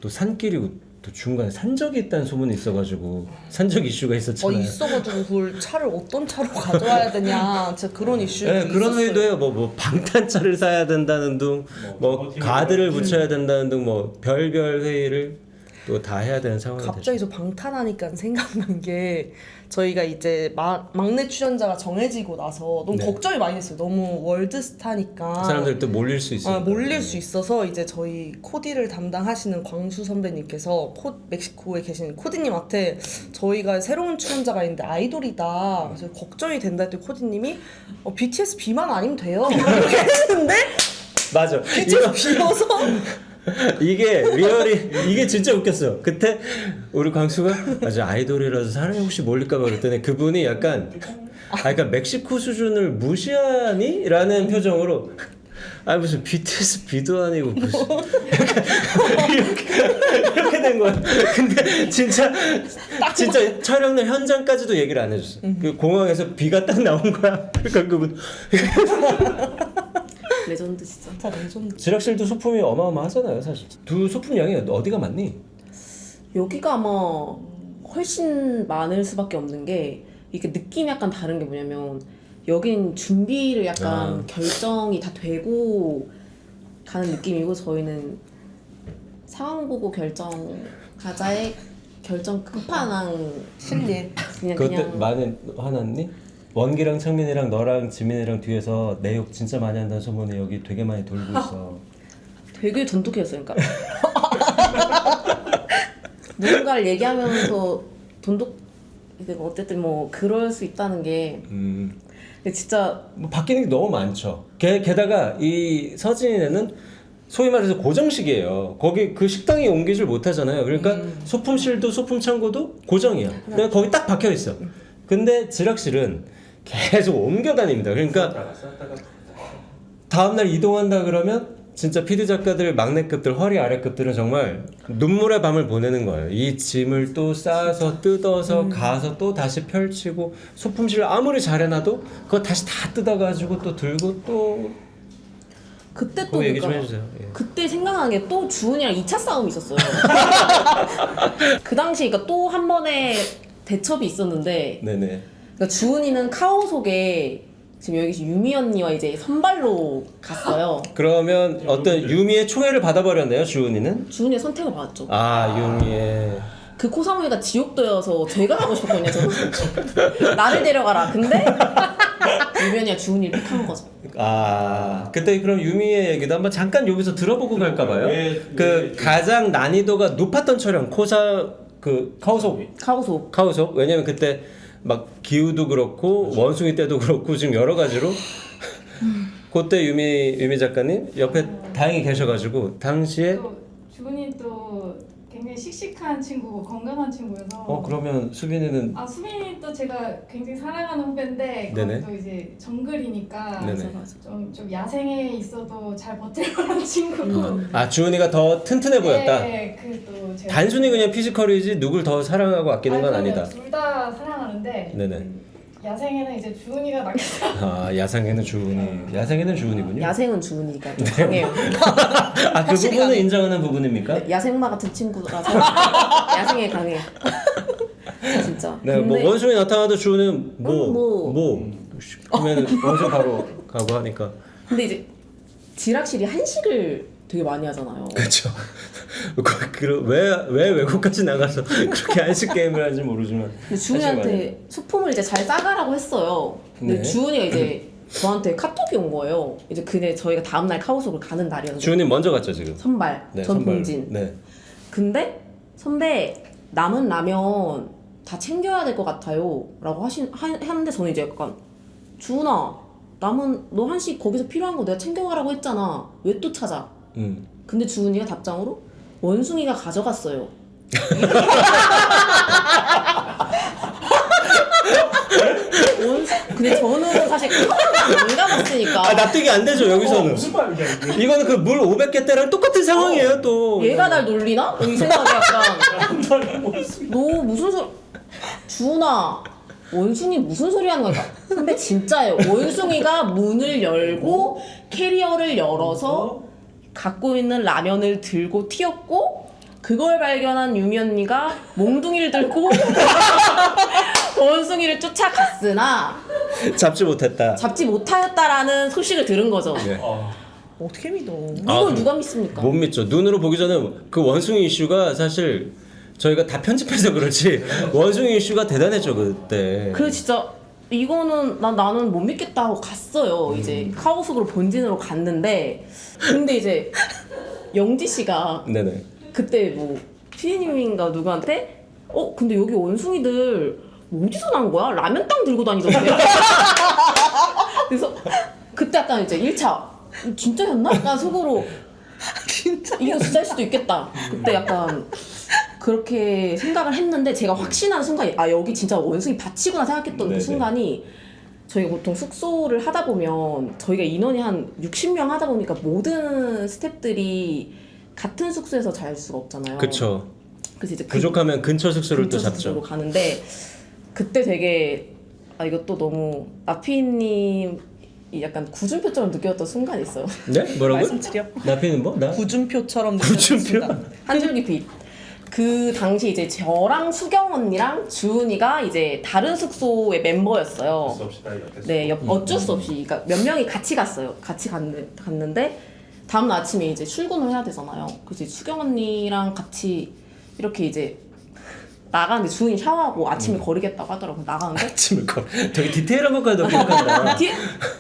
[SPEAKER 1] 또 산길이고 또 중간에 산적이 있다는 소문이 있어가지고 산적 이슈가 있었잖아요.
[SPEAKER 3] 있어가지고 그걸 차를 어떤 차로 가져와야 되냐 진짜 그런 이슈도
[SPEAKER 1] 네, 그런
[SPEAKER 3] 있었어요.
[SPEAKER 1] 회의도 해요. 뭐 방탄차를 사야 된다는 등, 뭐 가드를 붙여야 된다는 등, 뭐 별별 회의를 또 다 해야 되는 상황이 되죠.
[SPEAKER 3] 갑자기 저 방탄하니까 생각난 게 저희가 이제 막내 출연자가 정해지고 나서 너무
[SPEAKER 1] 네.
[SPEAKER 3] 걱정이 많이 됐어요. 너무 월드스타니까
[SPEAKER 1] 사람들 또 몰릴 수 있어요.
[SPEAKER 3] 몰릴 수 있어서 이제 저희 코디를 담당하시는 광수 선배님께서 멕시코에 계신 코디님한테 저희가 새로운 출연자가 있는데 아이돌이다. 그래서 걱정이 된다 했더니 코디님이 BTS B만 아니면 돼요. 이렇게 했는데
[SPEAKER 1] 맞아.
[SPEAKER 3] BTS B여서
[SPEAKER 1] 이게 리얼이 이게 진짜 웃겼어요. 그때 우리 광수가 맞아 아이돌이라서 사람이 혹시 몰릴까봐 그랬더니 그분이 약간 그러니까 멕시코 수준을 무시하니? 라는 표정으로 아 무슨 BTS 비도 아니고 무슨 이렇게 된 거야. 근데 진짜 촬영날 현장까지도 얘기를 안 해줬어. 그 공항에서 비가 딱 나온 거야. 그러니까 그분
[SPEAKER 2] 레전드 진짜.
[SPEAKER 3] 진짜 레전드.
[SPEAKER 1] 지락실도 소품이 어마어마하잖아요, 사실. 두 소품량이 어디가 많니?
[SPEAKER 2] 여기가 아마 훨씬 많을 수밖에 없는 게 이게 느낌이 약간 다른 게 뭐냐면 여긴 준비를 약간 결정이 다 되고 가는 느낌이고 저희는 상황 보고 결정하자의 결정 끝판왕
[SPEAKER 3] 실례.
[SPEAKER 1] 그때 많이 화났니? 원기랑 창민이랑 너랑 지민이랑 뒤에서 내 욕 진짜 많이 한다는 소문이 여기 되게 많이 돌고 있어.
[SPEAKER 2] 되게 돈독했어요. 그러니까 누군가를 얘기하면서 어쨌든 뭐 그럴 수 있다는 게 근데 진짜
[SPEAKER 1] 뭐 바뀌는 게 너무 많죠. 게다가 이 서진이네는 소위 말해서 고정식이에요. 거기 그 식당에 옮기질 못하잖아요. 그러니까 소품실도 소품 창고도 고정이야. 그냥 거기 딱 박혀 있어. 근데 지락실은 계속 옮겨 다닙니다. 그러니까 다음날 이동한다 그러면 진짜 PD 작가들 막내급들 허리 아래급들은 정말 눈물의 밤을 보내는 거예요. 이 짐을 또 싸서 뜯어서 가서 또 다시 펼치고 소품실 아무리 잘해놔도 그거 다시 다 뜯어가지고 또 들고 또
[SPEAKER 2] 그때 또
[SPEAKER 1] 그거 얘기 좀
[SPEAKER 2] 그러니까
[SPEAKER 1] 해주세요. 예.
[SPEAKER 2] 그때 생각나는 게 또 주은이랑 2차 싸움이 있었어요. 그 당시 그러니까 또 한 번의 대첩이 있었는데
[SPEAKER 1] 네네.
[SPEAKER 2] 그러니까 주은이는 카오 속에 지금 여기 유미 언니와 이제 선발로 갔어요.
[SPEAKER 1] 그러면 어떤 유미의 총애를 받아버렸네요, 주은이는?
[SPEAKER 2] 주은이의 선택을 받았죠.
[SPEAKER 1] 아, 유미의.
[SPEAKER 2] 그 코사무이가 지옥도여서 제가 가고 싶었거든요. 저는 나를 데려가라. 근데 유미 언니가 주은이를 픽한 거죠.
[SPEAKER 1] 아, 그때 그럼 유미의 얘기도 한번 잠깐 여기서 들어보고 갈까봐요.
[SPEAKER 4] 왜
[SPEAKER 1] 가장 난이도가 높았던 촬영, 카오속.
[SPEAKER 2] 카오속.
[SPEAKER 1] 왜냐면 그때 막 기후도 그렇고 원숭이 때도 그렇고 지금 여러 가지로 그때 유미 작가님 옆에 다행히 계셔가지고 당시에
[SPEAKER 6] 또 주은이 또 굉장히 씩씩한 친구고 건강한 친구여서
[SPEAKER 1] 그러면 수빈이는
[SPEAKER 6] 수빈이 또 제가 굉장히 사랑하는 후배인데
[SPEAKER 1] 네네.
[SPEAKER 6] 그것도 이제 정글이니까
[SPEAKER 1] 네네.
[SPEAKER 6] 좀 야생에 있어도 잘 버틸 만한 친구고
[SPEAKER 1] 주은이가 더 튼튼해 보였다.
[SPEAKER 6] 네, 그또 제가
[SPEAKER 1] 단순히 그냥 피지컬이지 누굴 더 사랑하고 아끼는 건 아니다.
[SPEAKER 6] 둘다 사랑하는데
[SPEAKER 1] 네네.
[SPEAKER 6] 야생에는 이제 주은이가 낫겠다.
[SPEAKER 1] 야생에는 주은이군요.
[SPEAKER 2] 야생은 주은이가 좀 강해요.
[SPEAKER 1] 그 부분은 인정하는 부분입니까?
[SPEAKER 2] 야생마 같은 친구라서 야생에 강해. 진짜.
[SPEAKER 1] 네, 뭐
[SPEAKER 2] 근데
[SPEAKER 1] 원숭이 나타나도 주은은
[SPEAKER 2] 뭐.
[SPEAKER 1] 그러면 원숭이 바로 가고 하니까.
[SPEAKER 2] 근데 이제 지락실이 한식을 되게 많이 하잖아요.
[SPEAKER 1] 그렇죠. 왜 외국까지 나가서 그렇게 한식 게임을 하는지 모르지만.
[SPEAKER 2] 근데 주은이한테 소품을 이제 잘 싸가라고 했어요. 근데
[SPEAKER 1] 네.
[SPEAKER 2] 주은이가 이제 저한테 카톡이 온 거예요. 이제 근데 저희가 다음날 카오속을 가는 날이었는데
[SPEAKER 1] 주은이 먼저 갔죠 지금.
[SPEAKER 2] 선발,
[SPEAKER 1] 네,
[SPEAKER 2] 전
[SPEAKER 1] 선발.
[SPEAKER 2] 동진.
[SPEAKER 1] 네.
[SPEAKER 2] 근데 선배 남은 라면 다 챙겨야 될 것 같아요 라고 하는데 저는 이제 약간 주은아 남은 너 한식 거기서 필요한 거 내가 챙겨가라고 했잖아 왜 또 찾아? 근데 주은이가 답장으로 원숭이가 가져갔어요. 근데 저는 사실 안 가봤으니까
[SPEAKER 1] 납득이 안 되죠 여기서는.
[SPEAKER 4] 무슨 말이야 이게?
[SPEAKER 1] 이거는 그 물 500개 때랑 똑같은 상황이에요 또.
[SPEAKER 2] 얘가 날 놀리나? 이 생각이 약간 너 무슨 소리 주은아 원숭이 무슨 소리 하는 거야? 선배 진짜예요. 원숭이가 문을 열고 캐리어를 열어서 갖고 있는 라면을 들고 튀었고 그걸 발견한 유미 언니가 몽둥이를 들고 원숭이를 쫓아갔으나
[SPEAKER 1] 잡지 못했다.
[SPEAKER 2] 잡지 못하였다라는 소식을 들은 거죠.
[SPEAKER 1] 네.
[SPEAKER 3] 어떻게 믿어?
[SPEAKER 2] 이걸 누가 믿습니까?
[SPEAKER 1] 못 믿죠. 눈으로 보기 전에 그 원숭이 이슈가 사실 저희가 다 편집해서 그렇지 원숭이 이슈가 대단했죠 그때.
[SPEAKER 2] 그래 진짜 이거는 나는 못 믿겠다 하고 갔어요. 이제 카오속으로 본진으로 갔는데 근데 이제 영지 씨가
[SPEAKER 1] 네네.
[SPEAKER 2] 그때 뭐 피디님인가 누구한테 근데 여기 원숭이들 어디서 난 거야? 라면 땅 들고 다니던데. 그래서 그때 약간 이제 1차 진짜였나? 약간 속으로
[SPEAKER 3] 진짜
[SPEAKER 2] 이거 진짜일 수도 있겠다. 그때 약간 그렇게 생각을 했는데 제가 확신한 순간이 여기 진짜 원숭이 밭이구나 생각했던
[SPEAKER 1] 네네.
[SPEAKER 2] 그 순간이 저희가 보통 숙소를 하다 보면 저희가 인원이 한 60명 하다 보니까 모든 스태프들이 같은 숙소에서 잘 수가 없잖아요.
[SPEAKER 1] 그쵸.
[SPEAKER 2] 그래서 이제
[SPEAKER 1] 부족하면 근처 숙소를 또
[SPEAKER 2] 근처 숙소로
[SPEAKER 1] 잡죠.
[SPEAKER 2] 가는데 그때 되게 이것도 너무 나피님 약간 구준표처럼 느꼈던 순간이 있어요.
[SPEAKER 1] 네? 뭐라고요?
[SPEAKER 3] 말씀드려.
[SPEAKER 1] 나피는 뭐? 나?
[SPEAKER 3] 구준표처럼
[SPEAKER 1] 구준표?
[SPEAKER 3] 느껴졌습니다.
[SPEAKER 2] 한 줄기 빛. 그 당시 이제 저랑 수경 언니랑 주은이가 이제 다른 숙소의 멤버였어요.
[SPEAKER 4] 어쩔 수 없이 다 옆에
[SPEAKER 2] 네, 어쩔 수 없이 그러니까 몇 명이 같이 갔어요. 같이 갔는데 다음 날 아침에 이제 출근을 해야 되잖아요. 그래서 이제 수경 언니랑 같이 이렇게 이제 나가는데 주은이 샤워하고 아침에 거리겠다고 하더라고요. 나가는데
[SPEAKER 1] 아침을 되게 디테일한 것까지 너 기억한다.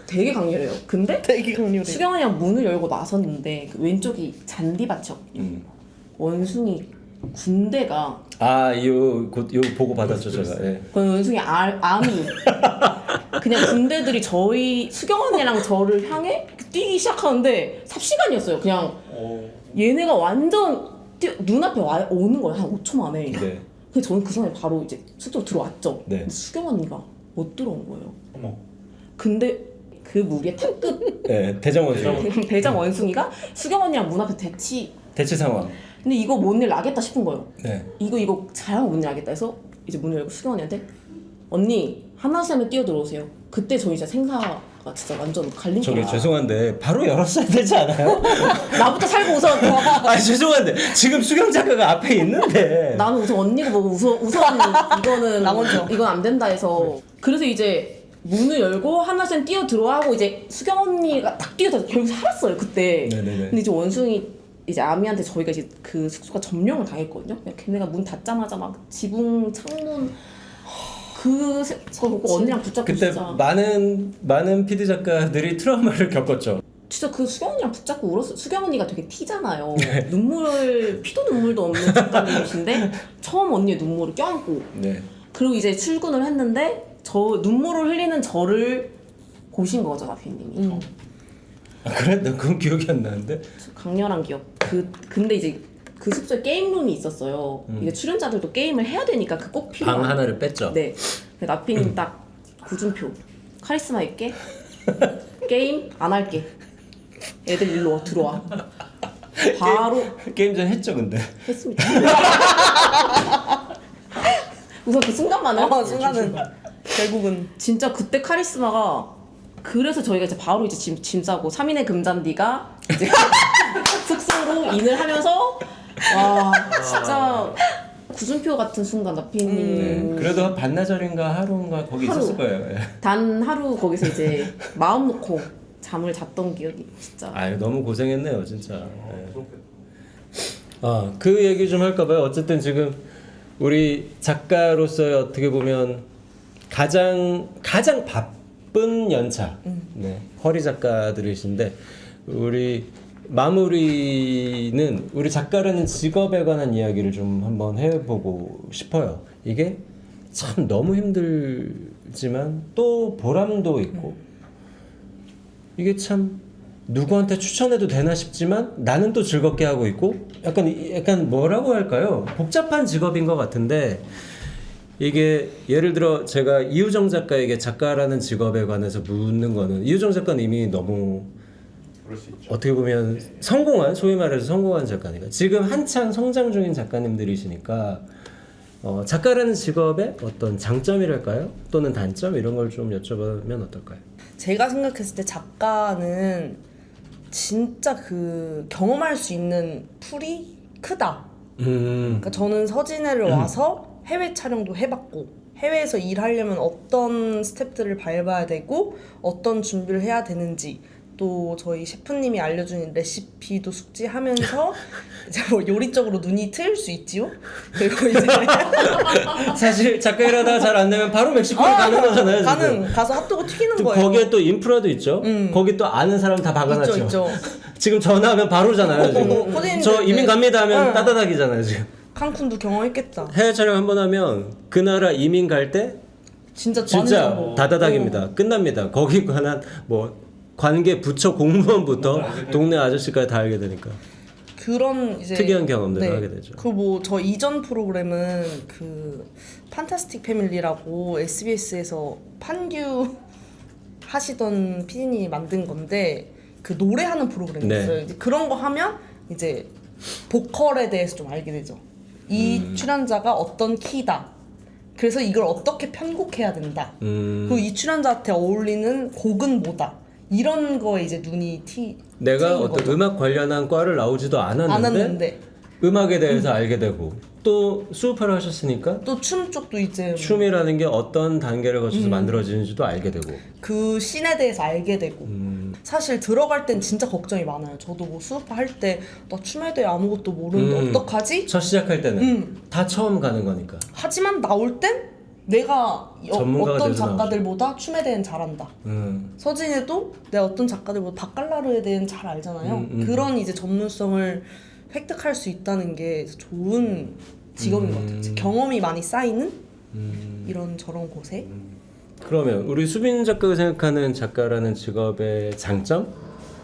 [SPEAKER 2] 되게 강렬해요. 근데
[SPEAKER 3] 되게 강렬해.
[SPEAKER 2] 수경 언니랑 문을 열고 나섰는데 그 왼쪽이 잔디밭이었고 원숭이 군대가
[SPEAKER 1] 요 보고 받았죠 제가. 예.
[SPEAKER 2] 그 원숭이 암이 그냥 군대들이 저희 수경 언니랑 저를 향해 뛰기 시작하는데 삽시간이었어요. 그냥 얘네가 완전 눈앞에 오는 거예요. 한 5초 만에.
[SPEAKER 1] 네.
[SPEAKER 2] 그래서 저는 그 순간에 바로 이제 숙소로 들어왔죠.
[SPEAKER 1] 네.
[SPEAKER 2] 근데 수경 언니가 못 들어온 거예요.
[SPEAKER 4] 어머.
[SPEAKER 2] 근데 그 무리의 탑급
[SPEAKER 1] 네, 대장원수.
[SPEAKER 2] 대장 원숭이가 수경 언니랑 문 앞에
[SPEAKER 1] 대치 상황.
[SPEAKER 2] 근데 이거 뭔 일 나겠다 싶은 거예요.
[SPEAKER 1] 네.
[SPEAKER 2] 이거 잘하면 뭔 일 나겠다 해서 이제 문을 열고 수경 언니한테 언니 하나쌤에 뛰어들어오세요. 그때 저희 진짜 생사가 진짜 완전 갈린
[SPEAKER 1] 저기
[SPEAKER 2] 거야.
[SPEAKER 1] 죄송한데 바로 열었어야 되지 않아요?
[SPEAKER 2] 나부터 살고 우선
[SPEAKER 1] 죄송한데 지금 수경 작가가 앞에 있는데.
[SPEAKER 2] 나는 우선 언니가 보고 우선 이거는
[SPEAKER 3] 나 먼저.
[SPEAKER 2] 이건 안 된다 해서 그래서 이제 문을 열고 하나쌤 뛰어 들어가고 이제 수경 언니가 딱 뛰어들어서 결국 살았어요 그때.
[SPEAKER 1] 네네네.
[SPEAKER 2] 근데 이제 원숭이 이제 아미한테 저희가 이제 그 숙소가 점령을 당했거든요. 그냥 걔네가 문 닫자마자 막 지붕 창문 그거 보고 언니랑 붙잡고
[SPEAKER 1] 그때
[SPEAKER 2] 진짜
[SPEAKER 1] 많은 PD 작가들이 트라우마를 겪었죠.
[SPEAKER 2] 진짜 그 수경 언니랑 붙잡고 울었어요. 수경 언니가 되게 티잖아요.
[SPEAKER 1] 네.
[SPEAKER 2] 피도 눈물도 없는 작가님이신데 처음 언니의 눈물을 껴안고
[SPEAKER 1] 네.
[SPEAKER 2] 그리고 이제 출근을 했는데 저 눈물을 흘리는 저를 보신 거죠 나피님이.
[SPEAKER 1] 그래? 나 그건 기억이 안 나는데.
[SPEAKER 2] 강렬한 기억. 근데 이제 그 숙소에 게임룸이 있었어요. 이게 출연자들도 게임을 해야 되니까 그 꼭 필요한.
[SPEAKER 1] 방 하나를 뺐죠.
[SPEAKER 2] 네. 나피님 딱 구준표. 카리스마 있게 게임 안 할게. 애들 일로 들어와. 바로
[SPEAKER 1] 게임 전 했죠 근데.
[SPEAKER 2] 했습니다. 우선 그 순간만은
[SPEAKER 3] 순간은 결국은
[SPEAKER 2] 진짜 그때 카리스마가 그래서 저희가 이제 바로 이제 짐 싸고 3인의 금잔디가 이제 숙소로 인을 하면서 와 진짜 구준표 같은 순간 나피님
[SPEAKER 1] 그래도 한 반나절인가 하루인가 거기
[SPEAKER 2] 하루.
[SPEAKER 1] 있었을 거예요. 예.
[SPEAKER 2] 단 하루 거기서 이제 마음 놓고 잠을 잤던 기억이 진짜.
[SPEAKER 1] 아유 너무 고생했네요 진짜. 예.
[SPEAKER 4] 그렇게
[SPEAKER 1] 그 얘기 좀 할까봐요. 어쨌든 지금 우리 작가로서의 어떻게 보면 가장 바쁜 연차. 네, 허리 작가들이신데 우리 마무리는 우리 작가라는 직업에 관한 이야기를 좀 한번 해보고 싶어요. 이게 참 너무 힘들지만 또 보람도 있고 이게 참 누구한테 추천해도 되나 싶지만 나는 또 즐겁게 하고 있고 약간 뭐라고 할까요? 복잡한 직업인 것 같은데 이게 예를 들어 제가 이우정 작가에게 작가라는 직업에 관해서 묻는 거는 이우정 작가는 이미 너무
[SPEAKER 4] 그럴 수 있죠.
[SPEAKER 1] 어떻게 보면 소위 말해서 성공한 작가니까 지금 한창 성장 중인 작가님들이시니까 작가라는 직업의 어떤 장점이랄까요? 또는 단점 이런 걸 좀 여쭤보면 어떨까요?
[SPEAKER 3] 제가 생각했을 때 작가는 진짜 그 경험할 수 있는 풀이 크다. 그러니까 저는 서진회를 와서 해외 촬영도 해봤고 해외에서 일하려면 어떤 스텝들을 밟아야 되고 어떤 준비를 해야 되는지 또 저희 셰프님이 알려준 레시피도 숙지하면서 이제 뭐 요리적으로 눈이 트일 수 있지요. 그리고 이제
[SPEAKER 1] 사실 작가 일하다가 잘 안 되면 바로 멕시코로 가는 거잖아요. 지금.
[SPEAKER 3] 가서 핫도그 튀기는
[SPEAKER 1] 또
[SPEAKER 3] 거예요.
[SPEAKER 1] 거기에 또 인프라도 있죠. 거기 또 아는 사람 다 박아놨죠.
[SPEAKER 3] 있죠.
[SPEAKER 1] 지금 전화하면 바로잖아요. 지금.
[SPEAKER 3] 호진이들
[SPEAKER 1] 저 이민 갑니다 하면
[SPEAKER 3] 응.
[SPEAKER 1] 따다닥이잖아요. 지금.
[SPEAKER 3] 칸쿤도 경험했겠다.
[SPEAKER 1] 해외 촬영 한 번 하면 그 나라 이민 갈 때
[SPEAKER 3] 진짜
[SPEAKER 1] 진짜
[SPEAKER 3] 완전
[SPEAKER 1] 다다닥입니다. 끝납니다. 거기 관한 뭐 관계 부처 공무원부터 동네 아저씨까지 다 알게 되니까.
[SPEAKER 3] 그런 이제
[SPEAKER 1] 특이한 경험들을 하게 되죠.
[SPEAKER 3] 그리고 뭐 저 이전 프로그램은 그 판타스틱 패밀리라고 SBS에서 판규 하시던 PD님이 만든 건데 그 노래하는 프로그램이
[SPEAKER 1] 네.
[SPEAKER 3] 있어요. 이제 그런 거 하면 이제 보컬에 대해서 좀 알게 되죠. 이 출연자가 어떤 키다. 그래서 이걸 어떻게 편곡해야 된다. 그리고 이 출연자한테 어울리는 곡은 뭐다. 이런 거에 이제 눈이
[SPEAKER 1] 내가
[SPEAKER 3] 트이는
[SPEAKER 1] 어떤
[SPEAKER 3] 거죠.
[SPEAKER 1] 음악 관련한 과를 나오지도 않았는데,
[SPEAKER 3] 않았는데
[SPEAKER 1] 음악에 대해서 알게 되고 또 수업하러 하셨으니까
[SPEAKER 3] 또 춤 쪽도 이제
[SPEAKER 1] 춤이라는 게 어떤 단계를 거쳐서 만들어지는지도 알게 되고.
[SPEAKER 3] 그 씬에 대해서 알게 되고 사실 들어갈 땐 진짜 걱정이 많아요. 저도 뭐 수업 할 때 나 춤에 대해 아무것도 모르는데 어떡하지?
[SPEAKER 1] 첫 시작할 때는 다 처음 가는 거니까.
[SPEAKER 3] 하지만 나올 땐 내가
[SPEAKER 1] 전문가가
[SPEAKER 3] 어떤
[SPEAKER 1] 돼서
[SPEAKER 3] 작가들보다 춤에 대해는 잘한다.
[SPEAKER 1] 음.
[SPEAKER 3] 서진이도 내가 어떤 작가들보다 바칼라르에 대해는 잘 알잖아요. 그런 이제 전문성을 획득할 수 있다는 게 좋은 직업인 것 같아요. 경험이 많이 쌓이는 이런 저런 곳에.
[SPEAKER 1] 그러면 우리 수빈 작가가 생각하는 작가라는 직업의 장점?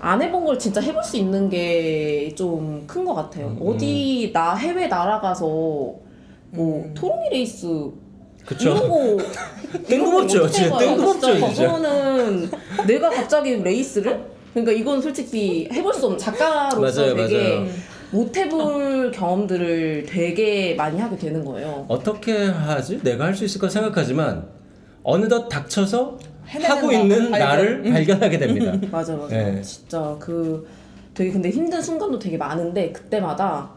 [SPEAKER 2] 안 해본 걸 진짜 해볼 수 있는 게 좀 큰 것 같아요. 어디 나 해외 날아가서 뭐 토론이 레이스
[SPEAKER 1] 그쵸.
[SPEAKER 2] 이런 거
[SPEAKER 1] 뜬금없죠. 진짜 뜬금없죠, 진짜.
[SPEAKER 2] 이거는 내가 갑자기 레이스를? 그러니까 이건 솔직히 해볼 수 없는 작가로서
[SPEAKER 1] 맞아요,
[SPEAKER 2] 되게
[SPEAKER 1] 맞아요.
[SPEAKER 2] 못 해볼 경험들을 되게 많이 하게 되는 거예요.
[SPEAKER 1] 어떻게 하지? 내가 할 수 있을까 생각하지만 어느덧 닥쳐서
[SPEAKER 3] 해내는
[SPEAKER 1] 하고
[SPEAKER 3] 나,
[SPEAKER 1] 있는
[SPEAKER 3] 발견.
[SPEAKER 1] 나를 발견하게 됩니다.
[SPEAKER 2] 맞아.
[SPEAKER 1] 네.
[SPEAKER 2] 진짜 그 되게 근데 힘든 순간도 되게 많은데 그때마다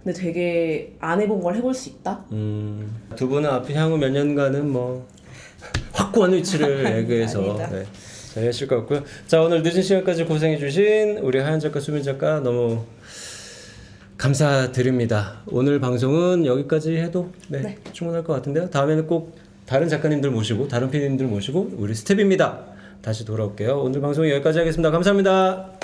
[SPEAKER 2] 근데 되게 안 해본 걸 해볼 수 있다?
[SPEAKER 1] 두 분은 앞으로 향후 몇 년간은 뭐 확고한 위치를 예고해서
[SPEAKER 3] 아니다.
[SPEAKER 1] 네, 잘 하실 것 같고요. 자, 오늘 늦은 시간까지 고생해주신 우리 하연 작가, 수빈 작가 너무 감사드립니다. 오늘 방송은 여기까지 해도 네, 충분할 것 같은데요. 다음에는 꼭 다른 작가님들 모시고 다른 PD님들 모시고 우리 스텝입니다. 다시 돌아올게요. 오늘 방송은 여기까지 하겠습니다. 감사합니다.